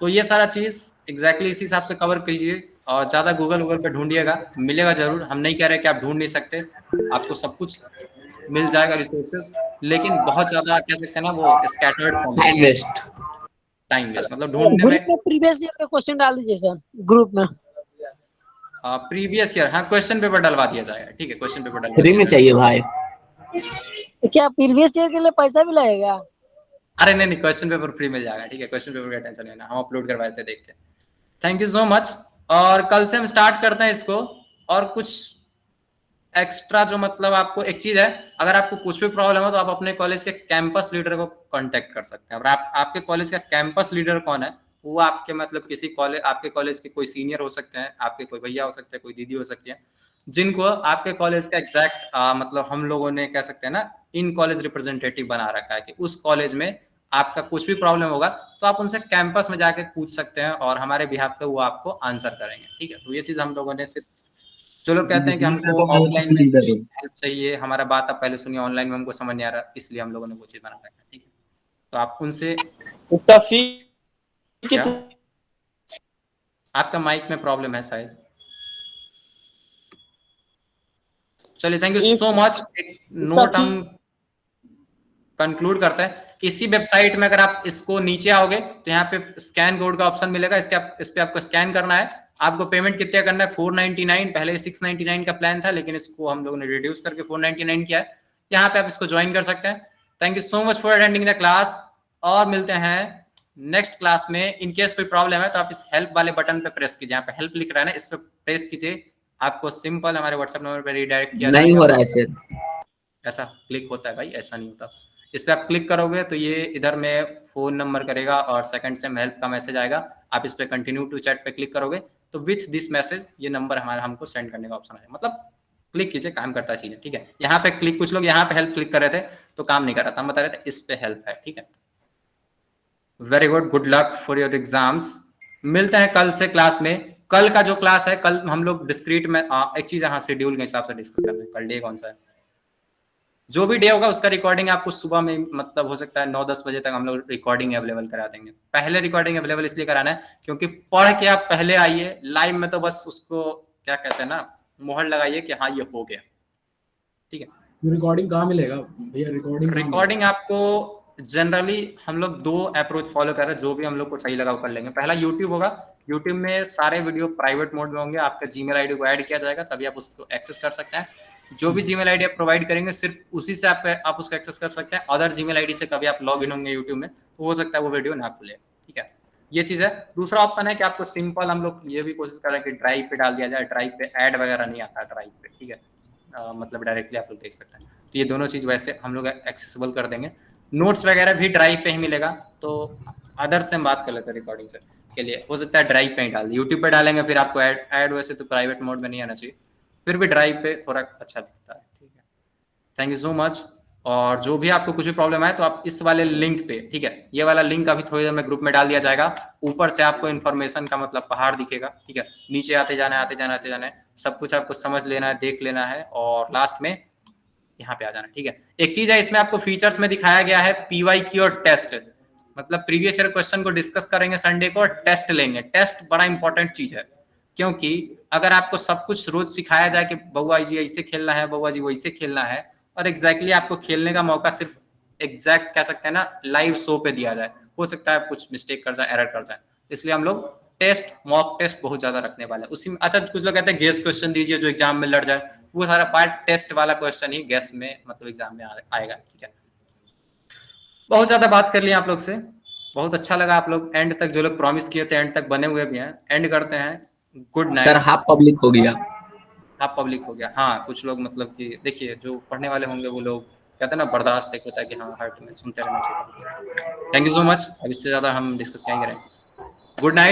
तो ये सारा चीज एग्जैक्टली इसी हिसाब से कवर कीजिए और ज्यादा गूगल पे ढूंढिएगा, मिलेगा जरूर। हम नहीं कह रहे कि आप ढूंढ नहीं सकते, आपको सब कुछ मिल जाएगा रिसोर्सेज, लेकिन बहुत ज्यादा कह सकते हैं ना वो स्कैटर्ड फॉर्म में, टाइम वेस्ट मतलब ढूंढने में। ग्रुप में प्रीवियस ईयर का क्वेश्चन डाल दीजिए सर ग्रुप में। प्रीवियस ईयर हाँ क्वेश्चन पेपर डलवा दिया जाएगा, ठीक है। क्वेश्चन पेपर डलवा फ्री दिया में जाएगा। चाहिए भाई। तो क्या प्रीवियस ईयर के लिए पैसा भी लगेगा? अरे नहीं क्वेश्चन पेपर फ्री मिल जाएगा, ठीक है। क्वेश्चन पेपर का टेंशन लेना, हम अपलोड करवा देते देख के। Thank you so much. और कल से हम स्टार्ट करते हैं इसको। और कुछ एक्स्ट्रा जो मतलब आपको एक चीज है, अगर आपको कुछ भी प्रॉब्लम है तो आप अपने कॉलेज के कैंपस लीडर को कांटेक्ट कर सकते हैं। और आपके कॉलेज का कैंपस लीडर कौन है, वो आपके मतलब किसी कॉलेज, आपके कॉलेज के कोई सीनियर हो सकते हैं, आपके कोई भैया हो सकते हैं, कोई दीदी हो सकती है, जिनको आपके कॉलेज का एग्जैक्ट मतलब हम लोगों ने कह सकते हैं ना इन कॉलेज रिप्रेजेंटेटिव बना रखा है कि उस कॉलेज में आपका कुछ भी प्रॉब्लम होगा तो आप उनसे कैंपस में जाके पूछ सकते हैं और हमारे बिहाफ पे वो आपको आंसर करेंगे, ठीक है। तो ये चीज हम लोगों ने सिर्फ, जो लोग कहते हैं कि हमको ऑफलाइन में कुछ हेल्प चाहिए, हमारा बात आप पहले सुनिए, ऑनलाइन में हमको समझ नहीं आ रहा, इसलिए हम लोगों ने वो चीज बना रखा है, ठीक है। तो आप उनसे उसका फी क्या, कितना? आपका माइक में प्रॉब्लम है शायद। चलिए थैंक यू सो मच। एक नोट हम कंक्लूड करते हैं। इसी वेबसाइट में अगर आप इसको नीचे आओगे तो यहाँ पे स्कैन कोड का ऑप्शन मिलेगा, इस पे आपको स्कैन करना है। आपको पेमेंट कितना करना है, 499। पहले 699 का प्लान था, लेकिन इसको हम लोगों ने रिड्यूस करके 499 किया है। यहाँ पे आप इसको ज्वाइन कर सकते हैं। Thank you so much for attending the class, और मिलते हैं नेक्स्ट क्लास में। इन केस कोई प्रॉब्लम है तो आप इस हेल्प वाले बटन पे प्रेस कीजिए, यहाँ पे हेल्प लिख रहा है ना, इस पे प्रेस कीजिए, आपको सिंपल हमारे व्हाट्सएप नंबर पे रिडायरेक्ट किया नहीं जाएगा। हो रहा है सर। ऐसा क्लिक होता है भाई, ऐसा नहीं होता। इस पे आप क्लिक करोगे तो ये इधर में फोन नंबर करेगा और सेकंड से हेल्प का मैसेज आएगा। आप इस पे कंटिन्यू टू चैट पे क्लिक करोगे तो विथ दिस मैसेज ये नंबर हमारा हमको सेंड करने का ऑप्शन आएगा। मतलब क्लिक कीजिए, काम करता है चीजें, ठीक है। यहाँ पे क्लिक, कुछ लोग यहाँ पे हेल्प क्लिक कर रहे थे तो काम नहीं कर रहा था, हम बता रहे थे इस पे हेल्प है, ठीक है। Very good, good luck for your exams. मिलते हैं कल से क्लास में। कल का जो क्लास है, कल हम लोग डिस्क्रीट में एक चीज यहाँ शेड्यूल के हिसाब से डिस्कस कर रहे हैं। कल डे कौन सा है, जो भी डे होगा उसका रिकॉर्डिंग आपको सुबह में, मतलब हो सकता है 9-10 बजे तक हम लोग रिकॉर्डिंग अवेलेबल करा देंगे। पहले रिकॉर्डिंग अवेलेबल इसलिए कराना है क्योंकि पढ़ के आप पहले आइए, लाइव में तो बस उसको क्या कहते हैं ना, मोहर लगाइए कि हाँ ये हो गया, ठीक है। रिकॉर्डिंग कहाँ मिलेगा भैया? रिकॉर्डिंग आपको जनरली हम लोग 2 अप्रोच फॉलो कर रहे हैं, जो भी हम लोग को सही लगा वो कर लेंगे। पहला यूट्यूब होगा, यूट्यूब में सारे वीडियो प्राइवेट मोड में होंगे, आपका जीमेल आईडी को ऐड किया जाएगा तभी आप उसको एक्सेस कर सकते हैं। जो भी जीमेल आईडी आप प्रोवाइड करेंगे सिर्फ उसी से आप उसको एक्सेस कर सकते हैं। अदर जीमेल आईडी से कभी आप लॉग इन होंगे यूट्यूब में तो हो सकता है वो वीडियो ना खुले, ठीक है। ये चीज है। दूसरा ऑप्शन है कि आपको सिंपल, हम लोग ये भी कोशिश कर रहे हैं कि ड्राइव पे डाल दिया जाए। ड्राइव पे ऐड वगैरह नहीं आता ड्राइव पे, ठीक है। मतलब डायरेक्टली आप लोग देख सकते हैं। तो ये दोनों चीज वैसे हम लोग एक्सेसिबल कर देंगे। नोट्स वगैरह भी ड्राइव पे ही मिलेगा, तो अदर से हम बात कर लेते हैं रिकॉर्डिंग से के लिए, हो सकता है ड्राइव पे ही डाल, यूट्यूब पे डालेंगे फिर आपको ऐड वैसे तो प्राइवेट मोड में नहीं आना चाहिए, फिर भी ड्राइव पे थोड़ा अच्छा दिखता है। ठीक है, थैंक यू सो मच। और जो भी आपको कुछ भी प्रॉब्लम है तो आप इस वाले लिंक पे, ठीक है, ये वाला लिंक अभी थोड़ी देर में ग्रुप में डाल दिया जाएगा, ऊपर से आपको इन्फॉर्मेशन का मतलब पहाड़ दिखेगा। ठीक है, नीचे आते जाना है, आते जाना, आते जाना है, सब कुछ आपको समझ लेना है, देख लेना है, और लास्ट में यहाँ पे आ जाना। ठीक है, एक चीज है इसमें आपको फीचर्स में दिखाया गया है PYQ और टेस्ट, मतलब प्रीवियस ईयर क्वेश्चन को डिस्कस करेंगे संडे को और टेस्ट लेंगे। टेस्ट बड़ा इंपॉर्टेंट चीज है, क्योंकि अगर आपको सब कुछ रोज सिखाया जाए कि बउआ जी ऐसे खेलना है, बउआ जी वैसे खेलना है, और एग्जैक्टली आपको खेलने का मौका सिर्फ एग्जैक्ट कह सकते हैं ना लाइव शो पे दिया जाए, हो सकता है आप कुछ मिस्टेक कर जाए, एरर कर जाए, इसलिए हम लोग टेस्ट, मॉक टेस्ट बहुत ज्यादा रखने वाले हैं उसी में। अच्छा, कुछ लोग कहते हैं गेस क्वेश्चन दीजिए जो एग्जाम में लड़ जाए, वो सारा पार्ट टेस्ट वाला क्वेश्चन ही गेस में मतलब एग्जाम में आएगा। ठीक है, बहुत ज्यादा बात कर लिया आप लोग से, बहुत अच्छा लगा, आप लोग एंड तक जो लोग प्रॉमिस किए थे एंड तक बने हुए भी हैं। एंड करते हैं, good night. Sir half public हो गया। हाफ पब्लिक हो गया, हाँ, कुछ लोग मतलब कि देखिए जो पढ़ने वाले होंगे वो लोग कहते हैं ना बर्दाश्त एक होता है कि हाँ हार्ट में सुनते रहना चाहिए। थैंक यू सो मच, अब इससे ज्यादा हम डिस्कस क्या करें। Good night.